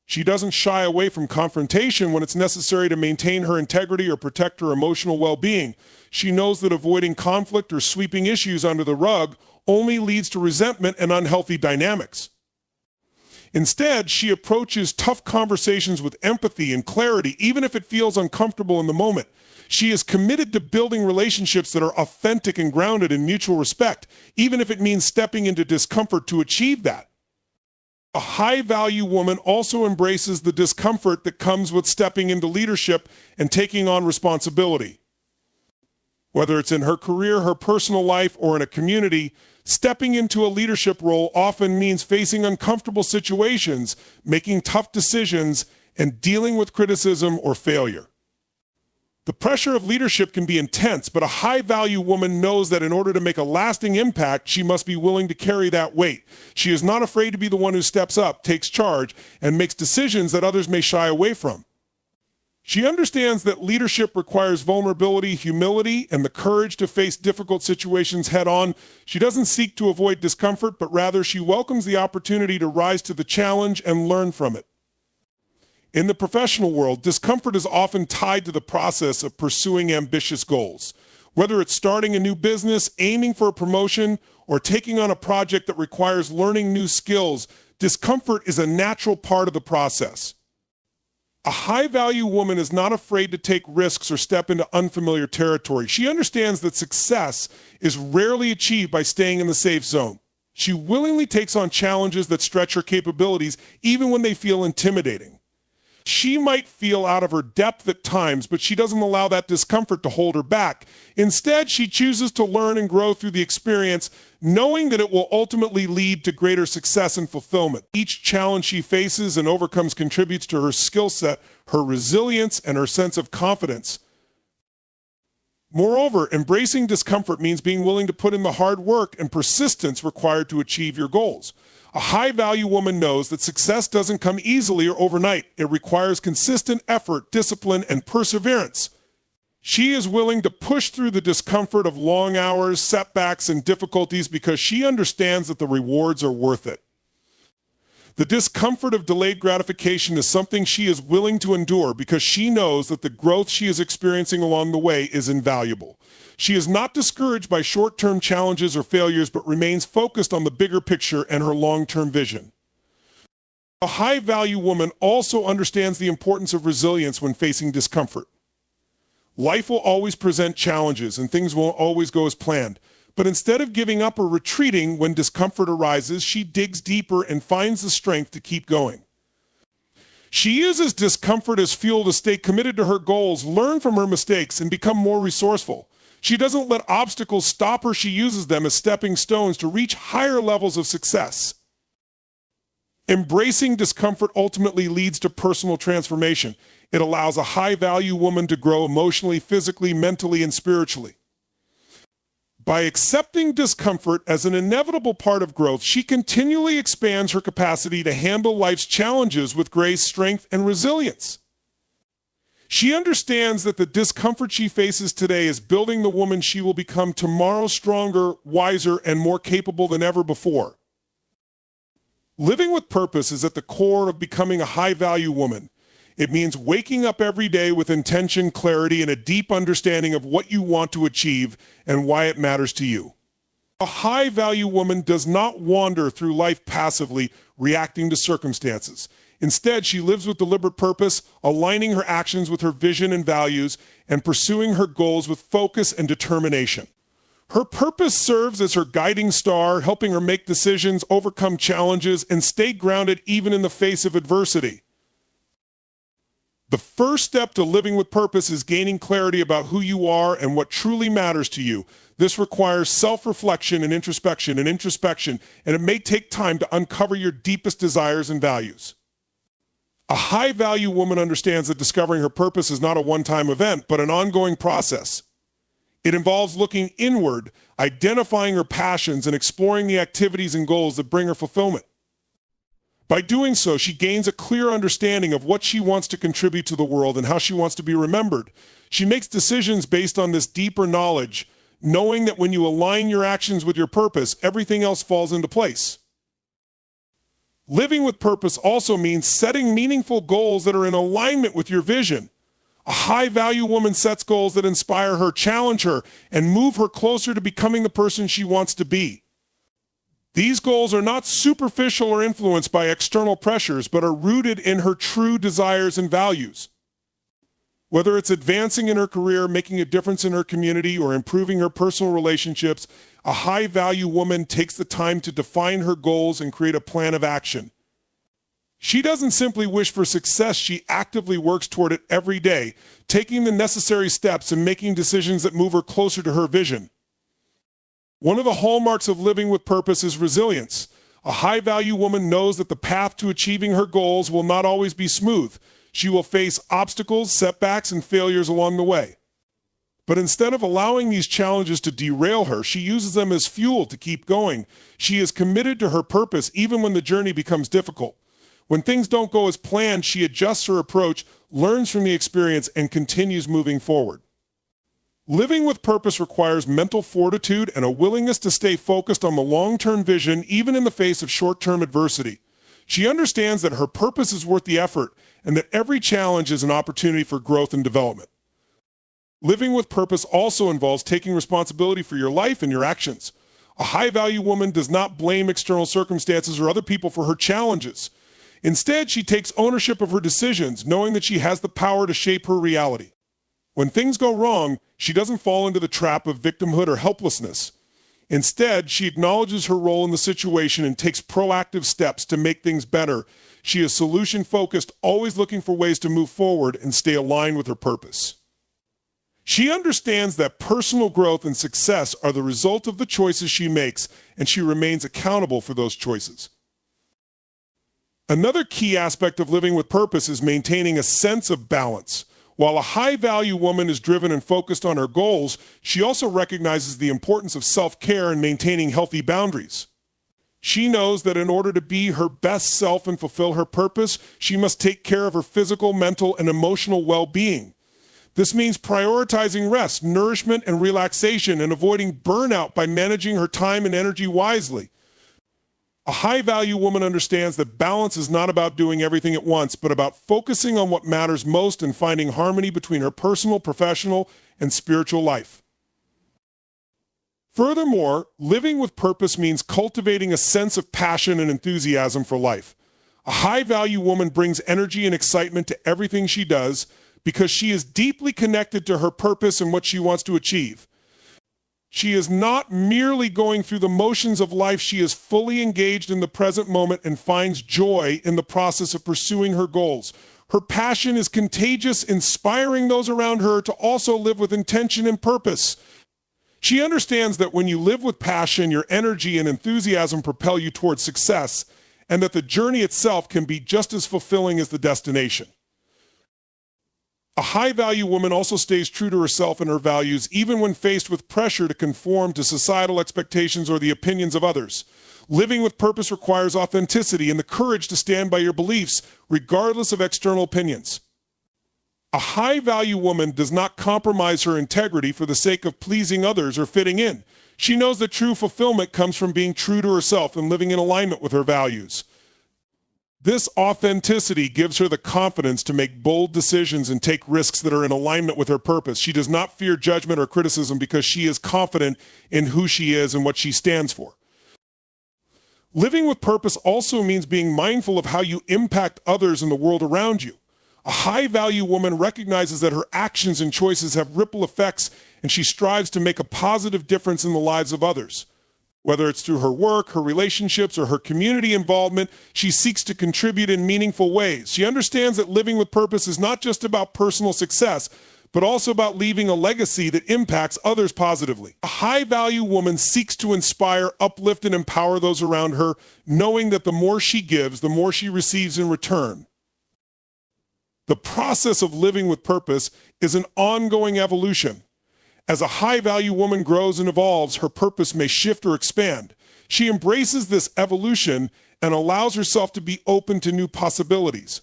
She doesn't shy away from confrontation when it's necessary to maintain her integrity or protect her emotional well-being. She knows that avoiding conflict or sweeping issues under the rug only leads to resentment and unhealthy dynamics. Instead, she approaches tough conversations with empathy and clarity, even if it feels uncomfortable in the moment. She is committed to building relationships that are authentic and grounded in mutual respect, even if it means stepping into discomfort to achieve that. A high-value woman also embraces the discomfort that comes with stepping into leadership and taking on responsibility. Whether it's in her career, her personal life, or in a community, stepping into a leadership role often means facing uncomfortable situations, making tough decisions, and dealing with criticism or failure. The pressure of leadership can be intense, but a high-value woman knows that in order to make a lasting impact, she must be willing to carry that weight. She is not afraid to be the one who steps up, takes charge, and makes decisions that others may shy away from. She understands that leadership requires vulnerability, humility, and the courage to face difficult situations head-on. She doesn't seek to avoid discomfort, but rather she welcomes the opportunity to rise to the challenge and learn from it. In the professional world, discomfort is often tied to the process of pursuing ambitious goals. Whether it's starting a new business, aiming for a promotion, or taking on a project that requires learning new skills, discomfort is a natural part of the process. A high-value woman is not afraid to take risks or step into unfamiliar territory. She understands that success is rarely achieved by staying in the safe zone. She willingly takes on challenges that stretch her capabilities, even when they feel intimidating. She might feel out of her depth at times, but she doesn't allow that discomfort to hold her back. Instead, she chooses to learn and grow through the experience, knowing that it will ultimately lead to greater success and fulfillment. Each challenge she faces and overcomes contributes to her skill set, her resilience, and her sense of confidence. Moreover, embracing discomfort means being willing to put in the hard work and persistence required to achieve your goals. A high-value woman knows that success doesn't come easily or overnight. It requires consistent effort, discipline, and perseverance. She is willing to push through the discomfort of long hours, setbacks, and difficulties because she understands that the rewards are worth it. The discomfort of delayed gratification is something she is willing to endure because she knows that the growth she is experiencing along the way is invaluable. She is not discouraged by short-term challenges or failures, but remains focused on the bigger picture and her long-term vision. A high-value woman also understands the importance of resilience when facing discomfort. Life will always present challenges and things won't always go as planned. But instead of giving up or retreating when discomfort arises, she digs deeper and finds the strength to keep going. She uses discomfort as fuel to stay committed to her goals, learn from her mistakes, and become more resourceful. She doesn't let obstacles stop her. She uses them as stepping stones to reach higher levels of success. Embracing discomfort ultimately leads to personal transformation. It allows a high-value woman to grow emotionally, physically, mentally, and spiritually. By accepting discomfort as an inevitable part of growth, she continually expands her capacity to handle life's challenges with grace, strength, and resilience. She understands that the discomfort she faces today is building the woman she will become tomorrow, stronger, wiser, and more capable than ever before. Living with purpose is at the core of becoming a high-value woman. It means waking up every day with intention, clarity, and a deep understanding of what you want to achieve and why it matters to you. A high-value woman does not wander through life passively, reacting to circumstances. Instead, she lives with deliberate purpose, aligning her actions with her vision and values, and pursuing her goals with focus and determination. Her purpose serves as her guiding star, helping her make decisions, overcome challenges, and stay grounded even in the face of adversity. The first step to living with purpose is gaining clarity about who you are and what truly matters to you. This requires self-reflection and introspection, and it may take time to uncover your deepest desires and values. A high-value woman understands that discovering her purpose is not a one-time event, but an ongoing process. It involves looking inward, identifying her passions, and exploring the activities and goals that bring her fulfillment. By doing so, she gains a clear understanding of what she wants to contribute to the world and how she wants to be remembered. She makes decisions based on this deeper knowledge, knowing that when you align your actions with your purpose, everything else falls into place. Living with purpose also means setting meaningful goals that are in alignment with your vision. A high-value woman sets goals that inspire her, challenge her, and move her closer to becoming the person she wants to be. These goals are not superficial or influenced by external pressures, but are rooted in her true desires and values. Whether it's advancing in her career, making a difference in her community, or improving her personal relationships, a high-value woman takes the time to define her goals and create a plan of action. She doesn't simply wish for success, she actively works toward it every day, taking the necessary steps and making decisions that move her closer to her vision. One of the hallmarks of living with purpose is resilience. A high-value woman knows that the path to achieving her goals will not always be smooth. She will face obstacles, setbacks, and failures along the way. But instead of allowing these challenges to derail her, she uses them as fuel to keep going. She is committed to her purpose even when the journey becomes difficult. When things don't go as planned, she adjusts her approach, learns from the experience, and continues moving forward. Living with purpose requires mental fortitude and a willingness to stay focused on the long-term vision, even in the face of short-term adversity. She understands that her purpose is worth the effort and that every challenge is an opportunity for growth and development. Living with purpose also involves taking responsibility for your life and your actions. A high-value woman does not blame external circumstances or other people for her challenges. Instead, she takes ownership of her decisions, knowing that she has the power to shape her reality. When things go wrong, she doesn't fall into the trap of victimhood or helplessness. Instead, she acknowledges her role in the situation and takes proactive steps to make things better. She is solution-focused, always looking for ways to move forward and stay aligned with her purpose. She understands that personal growth and success are the result of the choices she makes, and she remains accountable for those choices. Another key aspect of living with purpose is maintaining a sense of balance. While a high-value woman is driven and focused on her goals, she also recognizes the importance of self-care and maintaining healthy boundaries. She knows that in order to be her best self and fulfill her purpose, she must take care of her physical, mental, and emotional well-being. This means prioritizing rest, nourishment, and relaxation, and avoiding burnout by managing her time and energy wisely. A A high-value woman understands that balance is not about doing everything at once, but about focusing on what matters most and finding harmony between her personal, professional, and spiritual life. Furthermore, living with purpose means cultivating a sense of passion and enthusiasm for life. A high-value woman brings energy and excitement to everything she does because she is deeply connected to her purpose and what she wants to achieve. She is not merely going through the motions of life, she is fully engaged in the present moment and finds joy in the process of pursuing her goals. Her passion is contagious, inspiring those around her to also live with intention and purpose. She understands that when you live with passion, your energy and enthusiasm propel you towards success, and that the journey itself can be just as fulfilling as the destination. A high-value woman also stays true to herself and her values, even when faced with pressure to conform to societal expectations or the opinions of others. Living with purpose requires authenticity and the courage to stand by your beliefs, regardless of external opinions. A high-value woman does not compromise her integrity for the sake of pleasing others or fitting in. She knows that true fulfillment comes from being true to herself and living in alignment with her values. This authenticity gives her the confidence to make bold decisions and take risks that are in alignment with her purpose. She does not fear judgment or criticism because she is confident in who she is and what she stands for. Living with purpose also means being mindful of how you impact others in the world around you. A high-value woman recognizes that her actions and choices have ripple effects, and she strives to make a positive difference in the lives of others. Whether it's through her work, her relationships, or her community involvement, she seeks to contribute in meaningful ways. She understands that living with purpose is not just about personal success, but also about leaving a legacy that impacts others positively. A high-value woman seeks to inspire, uplift, and empower those around her, knowing that the more she gives, the more she receives in return. The process of living with purpose is an ongoing evolution. As a high-value woman grows and evolves, her purpose may shift or expand. She embraces this evolution and allows herself to be open to new possibilities.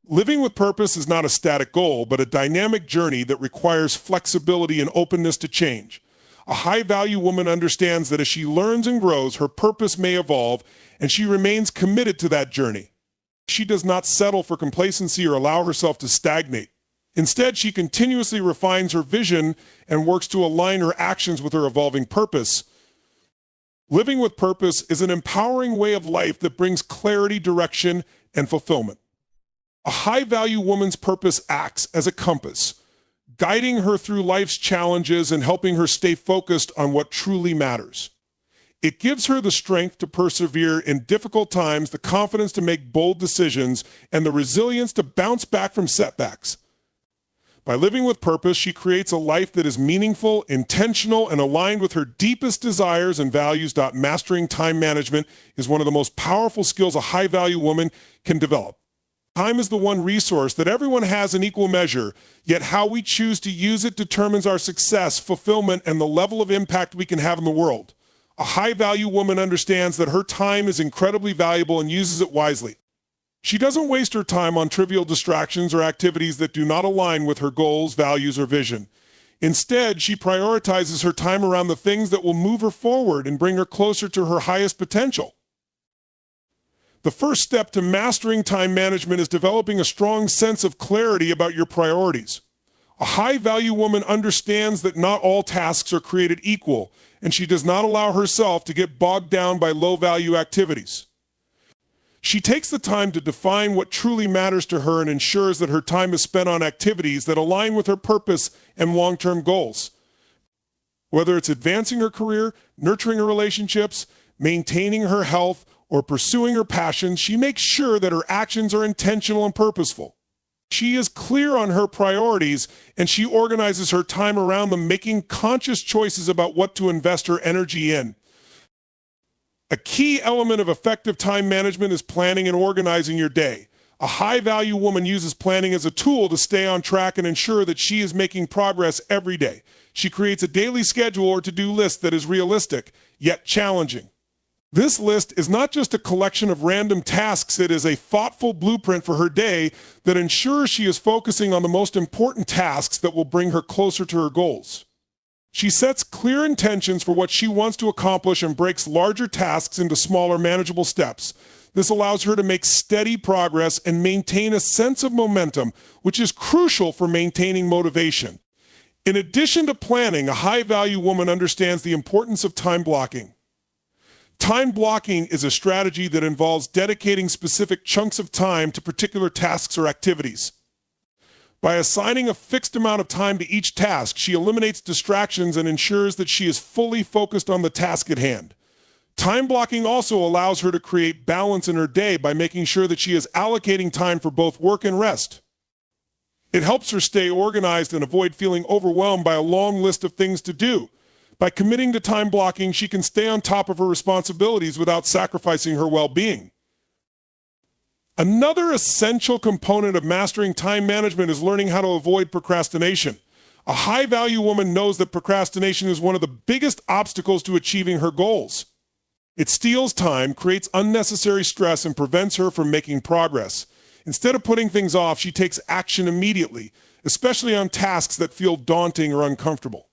Living with purpose is not a static goal, but a dynamic journey that requires flexibility and openness to change. A high-value woman understands that as she learns and grows, her purpose may evolve, and she remains committed to that journey. She does not settle for complacency or allow herself to stagnate. Instead, she continuously refines her vision and works to align her actions with her evolving purpose. Living with purpose is an empowering way of life that brings clarity, direction, and fulfillment. A high-value woman's purpose acts as a compass, guiding her through life's challenges and helping her stay focused on what truly matters. It gives her the strength to persevere in difficult times, the confidence to make bold decisions, and the resilience to bounce back from setbacks. By living with purpose, she creates a life that is meaningful, intentional, and aligned with her deepest desires and values. Mastering time management is one of the most powerful skills a high-value woman can develop. Time is the one resource that everyone has in equal measure, yet how we choose to use it determines our success, fulfillment, and the level of impact we can have in the world. A high-value woman understands that her time is incredibly valuable and uses it wisely. She doesn't waste her time on trivial distractions or activities that do not align with her goals, values, or vision. Instead, she prioritizes her time around the things that will move her forward and bring her closer to her highest potential. The first step to mastering time management is developing a strong sense of clarity about your priorities. A high-value woman understands that not all tasks are created equal, and she does not allow herself to get bogged down by low-value activities. She takes the time to define what truly matters to her and ensures that her time is spent on activities that align with her purpose and long-term goals. Whether it's advancing her career, nurturing her relationships, maintaining her health, or pursuing her passions, she makes sure that her actions are intentional and purposeful. She is clear on her priorities, and she organizes her time around them, making conscious choices about what to invest her energy in. A key element of effective time management is planning and organizing your day. A high-value woman uses planning as a tool to stay on track and ensure that she is making progress every day. She creates a daily schedule or to-do list that is realistic, yet challenging. This list is not just a collection of random tasks, it is a thoughtful blueprint for her day that ensures she is focusing on the most important tasks that will bring her closer to her goals. She sets clear intentions for what she wants to accomplish and breaks larger tasks into smaller, manageable steps. This allows her to make steady progress and maintain a sense of momentum, which is crucial for maintaining motivation. In addition to planning, a high-value woman understands the importance of time blocking. Time blocking is a strategy that involves dedicating specific chunks of time to particular tasks or activities. By assigning a fixed amount of time to each task, she eliminates distractions and ensures that she is fully focused on the task at hand. Time blocking also allows her to create balance in her day by making sure that she is allocating time for both work and rest. It helps her stay organized and avoid feeling overwhelmed by a long list of things to do. By committing to time blocking, she can stay on top of her responsibilities without sacrificing her well-being. Another essential component of mastering time management is learning how to avoid procrastination. A high-value woman knows that procrastination is one of the biggest obstacles to achieving her goals. It steals time, creates unnecessary stress, and prevents her from making progress. Instead of putting things off, she takes action immediately, especially on tasks that feel daunting or uncomfortable.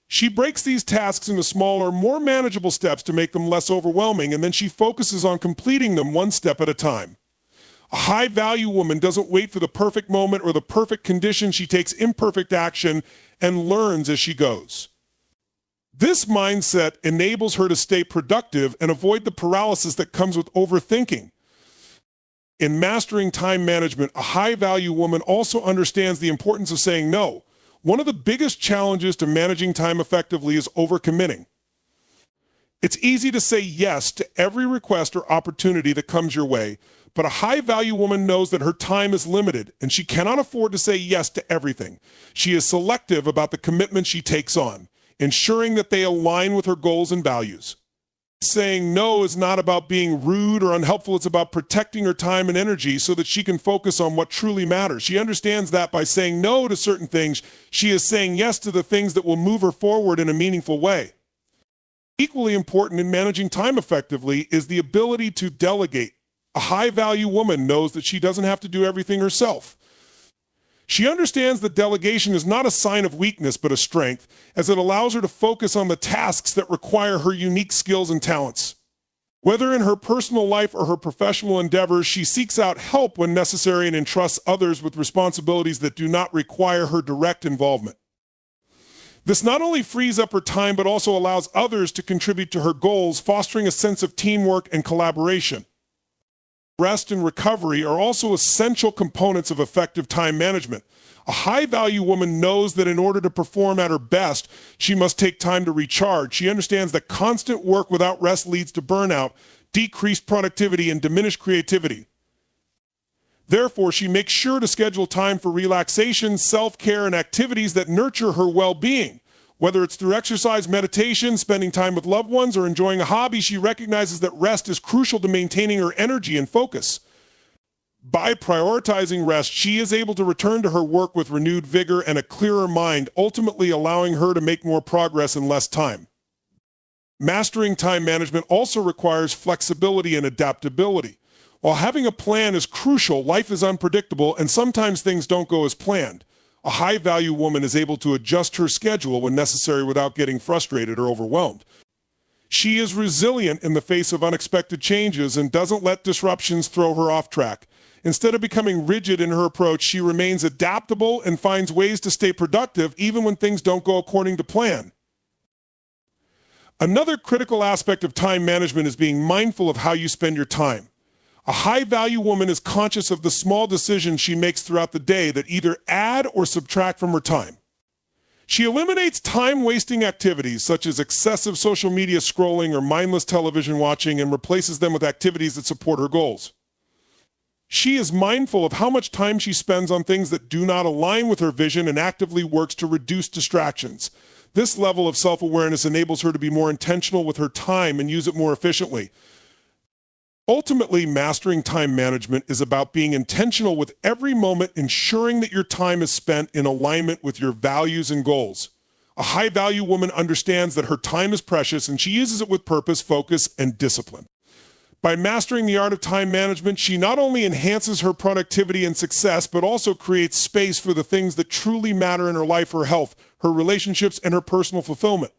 She breaks these tasks into smaller, more manageable steps to make them less overwhelming, and then she focuses on completing them one step at a time. A high-value woman doesn't wait for the perfect moment or the perfect condition. She takes imperfect action and learns as she goes. This mindset enables her to stay productive and avoid the paralysis that comes with overthinking. In mastering time management, a high-value woman also understands the importance of saying no. One of the biggest challenges to managing time effectively is overcommitting. It's easy to say yes to every request or opportunity that comes your way, but a high-value woman knows that her time is limited and she cannot afford to say yes to everything. She is selective about the commitments she takes on, ensuring that they align with her goals and values. Saying no is not about being rude or unhelpful. It's about protecting her time and energy so that she can focus on what truly matters. She understands that by saying no to certain things, she is saying yes to the things that will move her forward in a meaningful way. Equally important in managing time effectively is the ability to delegate. A high-value woman knows that she doesn't have to do everything herself. She understands that delegation is not a sign of weakness but a strength, as it allows her to focus on the tasks that require her unique skills and talents. Whether in her personal life or her professional endeavors, she seeks out help when necessary and entrusts others with responsibilities that do not require her direct involvement. This not only frees up her time but also allows others to contribute to her goals, fostering a sense of teamwork and collaboration. Rest and recovery are also essential components of effective time management. A high-value woman knows that in order to perform at her best, she must take time to recharge. She understands that constant work without rest leads to burnout, decreased productivity, and diminished creativity. Therefore, she makes sure to schedule time for relaxation, self-care, and activities that nurture her well-being. Whether it's through exercise, meditation, spending time with loved ones, or enjoying a hobby, she recognizes that rest is crucial to maintaining her energy and focus. By prioritizing rest, she is able to return to her work with renewed vigor and a clearer mind, ultimately allowing her to make more progress in less time. Mastering time management also requires flexibility and adaptability. While having a plan is crucial, life is unpredictable, and sometimes things don't go as planned. A high-value woman is able to adjust her schedule when necessary without getting frustrated or overwhelmed. She is resilient in the face of unexpected changes and doesn't let disruptions throw her off track. Instead of becoming rigid in her approach, she remains adaptable and finds ways to stay productive even when things don't go according to plan. Another critical aspect of time management is being mindful of how you spend your time. A high-value woman is conscious of the small decisions she makes throughout the day that either add or subtract from her time. She eliminates time-wasting activities such as excessive social media scrolling or mindless television watching and replaces them with activities that support her goals. She is mindful of how much time she spends on things that do not align with her vision and actively works to reduce distractions. This level of self-awareness enables her to be more intentional with her time and use it more efficiently. Ultimately, mastering time management is about being intentional with every moment, ensuring that your time is spent in alignment with your values and goals. A high-value woman understands that her time is precious and she uses it with purpose, focus, and discipline. By mastering the art of time management, she not only enhances her productivity and success, but also creates space for the things that truly matter in her life, her health, her relationships, and her personal fulfillment.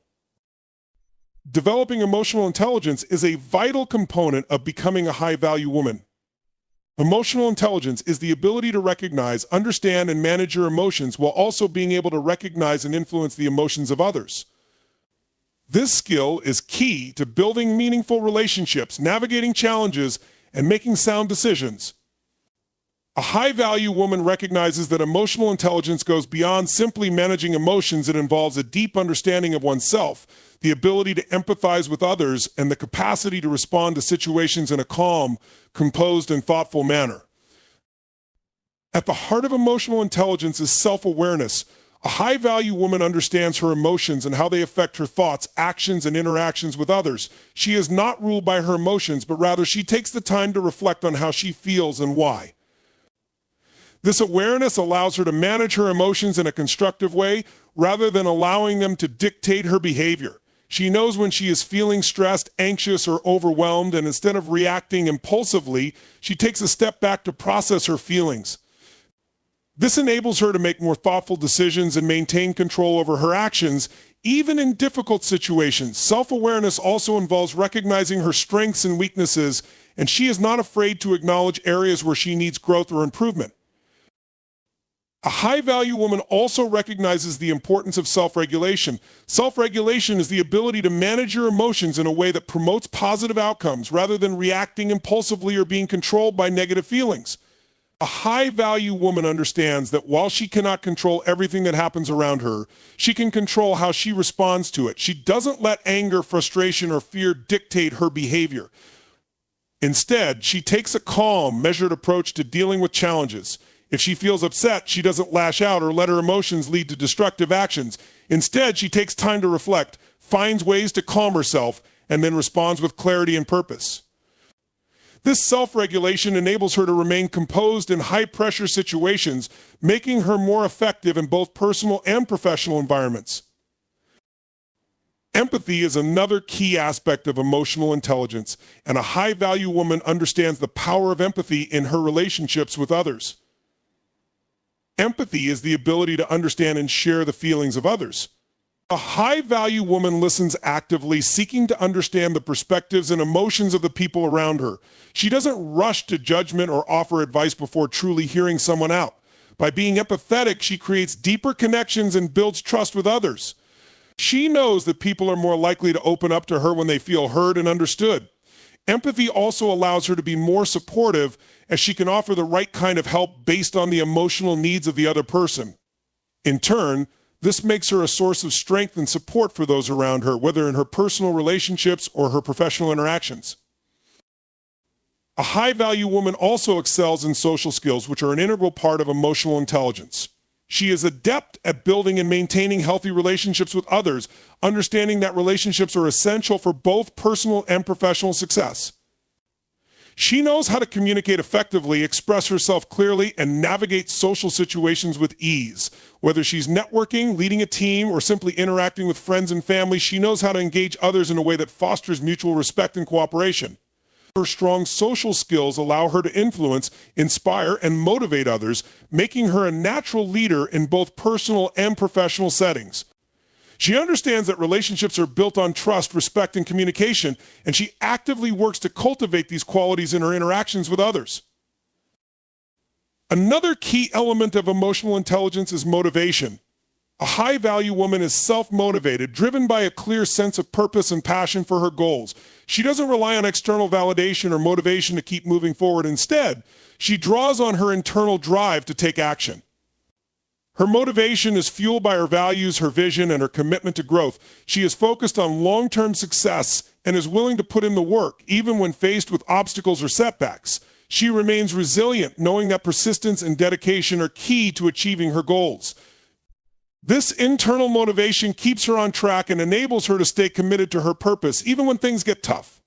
Developing emotional intelligence is a vital component of becoming a high-value woman. Emotional intelligence is the ability to recognize, understand, and manage your emotions while also being able to recognize and influence the emotions of others. This skill is key to building meaningful relationships, navigating challenges, and making sound decisions. A high-value woman recognizes that emotional intelligence goes beyond simply managing emotions. It involves a deep understanding of oneself, the ability to empathize with others, and the capacity to respond to situations in a calm, composed, and thoughtful manner. At the heart of emotional intelligence is self-awareness. A high-value woman understands her emotions and how they affect her thoughts, actions, and interactions with others. She is not ruled by her emotions, but rather she takes the time to reflect on how she feels and why. This awareness allows her to manage her emotions in a constructive way rather than allowing them to dictate her behavior. She knows when she is feeling stressed, anxious, or overwhelmed, and instead of reacting impulsively, she takes a step back to process her feelings. This enables her to make more thoughtful decisions and maintain control over her actions, even in difficult situations. Self-awareness also involves recognizing her strengths and weaknesses, and she is not afraid to acknowledge areas where she needs growth or improvement. A high-value woman also recognizes the importance of self-regulation. Self-regulation is the ability to manage your emotions in a way that promotes positive outcomes rather than reacting impulsively or being controlled by negative feelings. A high-value woman understands that while she cannot control everything that happens around her, she can control how she responds to it. She doesn't let anger, frustration, or fear dictate her behavior. Instead, she takes a calm, measured approach to dealing with challenges. If she feels upset, she doesn't lash out or let her emotions lead to destructive actions. Instead, she takes time to reflect, finds ways to calm herself, and then responds with clarity and purpose. This self-regulation enables her to remain composed in high-pressure situations, making her more effective in both personal and professional environments. Empathy is another key aspect of emotional intelligence, and a high-value woman understands the power of empathy in her relationships with others. Empathy is the ability to understand and share the feelings of others. A high-value woman listens actively, seeking to understand the perspectives and emotions of the people around her. She doesn't rush to judgment or offer advice before truly hearing someone out. By being empathetic, she creates deeper connections and builds trust with others. She knows that people are more likely to open up to her when they feel heard and understood. Empathy also allows her to be more supportive, as she can offer the right kind of help based on the emotional needs of the other person. In turn, this makes her a source of strength and support for those around her, whether in her personal relationships or her professional interactions. A high-value woman also excels in social skills, which are an integral part of emotional intelligence. She is adept at building and maintaining healthy relationships with others, understanding that relationships are essential for both personal and professional success. She knows how to communicate effectively, express herself clearly, and navigate social situations with ease. Whether she's networking, leading a team, or simply interacting with friends and family, she knows how to engage others in a way that fosters mutual respect and cooperation. Her strong social skills allow her to influence, inspire, and motivate others, making her a natural leader in both personal and professional settings. She understands that relationships are built on trust, respect, and communication, and she actively works to cultivate these qualities in her interactions with others. Another key element of emotional intelligence is motivation. A high-value woman is self-motivated, driven by a clear sense of purpose and passion for her goals. She doesn't rely on external validation or motivation to keep moving forward. Instead, she draws on her internal drive to take action. Her motivation is fueled by her values, her vision, and her commitment to growth. She is focused on long-term success and is willing to put in the work, even when faced with obstacles or setbacks. She remains resilient, knowing that persistence and dedication are key to achieving her goals. This internal motivation keeps her on track and enables her to stay committed to her purpose, even when things get tough.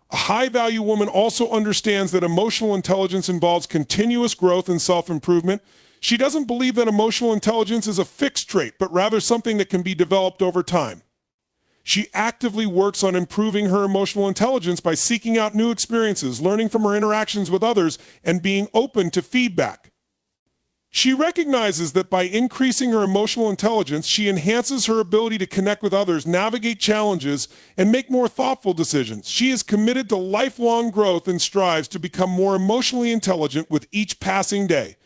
A high-value woman also understands that emotional intelligence involves continuous growth and self-improvement. She doesn't believe that emotional intelligence is a fixed trait, but rather something that can be developed over time. She actively works on improving her emotional intelligence by seeking out new experiences, learning from her interactions with others, and being open to feedback. She recognizes that by increasing her emotional intelligence, she enhances her ability to connect with others, navigate challenges, and make more thoughtful decisions. She is committed to lifelong growth and strives to become more emotionally intelligent with each passing day.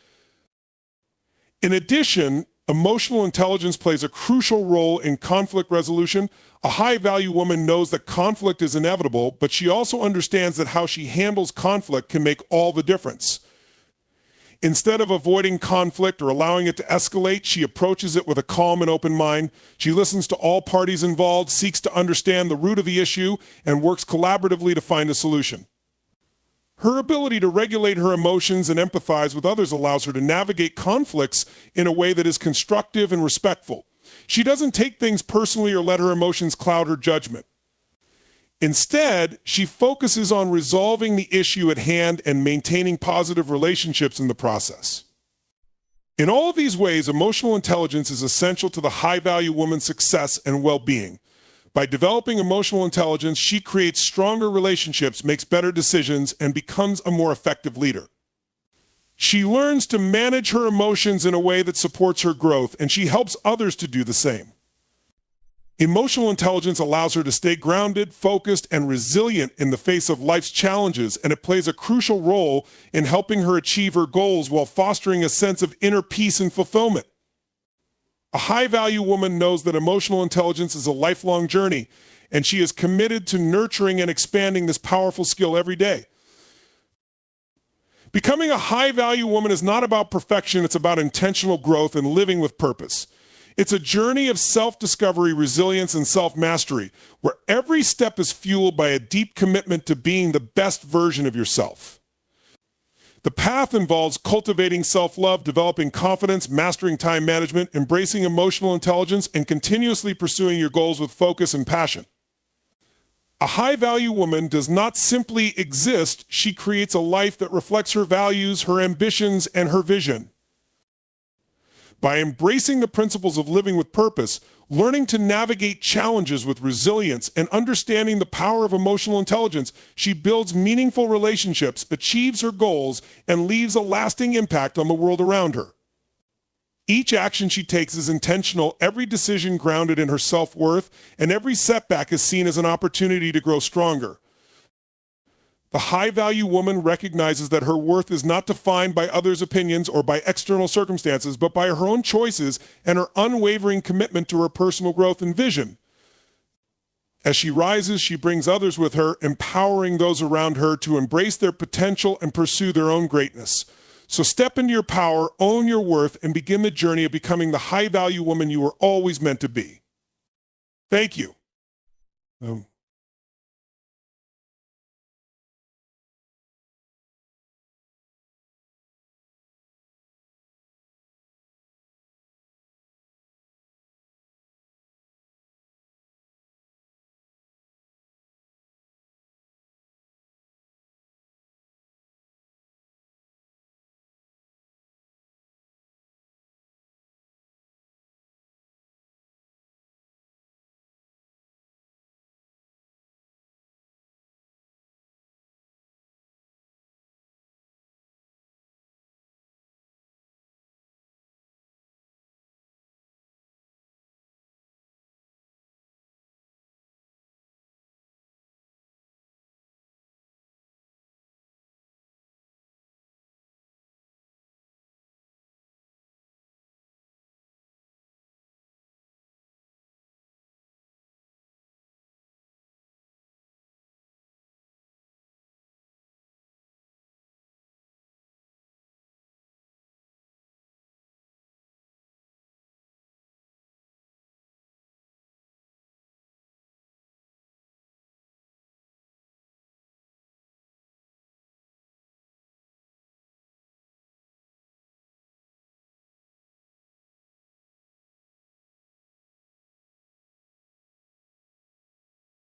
In addition, emotional intelligence plays a crucial role in conflict resolution. A high-value woman knows that conflict is inevitable, but she also understands that how she handles conflict can make all the difference. Instead of avoiding conflict or allowing it to escalate, she approaches it with a calm and open mind. She listens to all parties involved, seeks to understand the root of the issue, and works collaboratively to find a solution. Her ability to regulate her emotions and empathize with others allows her to navigate conflicts in a way that is constructive and respectful. She doesn't take things personally or let her emotions cloud her judgment. Instead, she focuses on resolving the issue at hand and maintaining positive relationships in the process. In all of these ways, emotional intelligence is essential to the high-value woman's success and well-being. By developing emotional intelligence, she creates stronger relationships, makes better decisions, and becomes a more effective leader. She learns to manage her emotions in a way that supports her growth, and she helps others to do the same. Emotional intelligence allows her to stay grounded, focused, and resilient in the face of life's challenges, and it plays a crucial role in helping her achieve her goals while fostering a sense of inner peace and fulfillment. A high-value woman knows that emotional intelligence is a lifelong journey, and she is committed to nurturing and expanding this powerful skill every day. Becoming a high-value woman is not about perfection, it's about intentional growth and living with purpose. It's a journey of self-discovery, resilience, and self-mastery, where every step is fueled by a deep commitment to being the best version of yourself. The path involves cultivating self-love, developing confidence, mastering time management, embracing emotional intelligence, and continuously pursuing your goals with focus and passion. A high-value woman does not simply exist, she creates a life that reflects her values, her ambitions, and her vision. By embracing the principles of living with purpose, learning to navigate challenges with resilience, and understanding the power of emotional intelligence, she builds meaningful relationships, achieves her goals, and leaves a lasting impact on the world around her. Each action she takes is intentional, every decision grounded in her self-worth, and every setback is seen as an opportunity to grow stronger. The high-value woman recognizes that her worth is not defined by others' opinions or by external circumstances, but by her own choices and her unwavering commitment to her personal growth and vision. As she rises, she brings others with her, empowering those around her to embrace their potential and pursue their own greatness. So step into your power, own your worth, and begin the journey of becoming the high-value woman you were always meant to be. Thank you.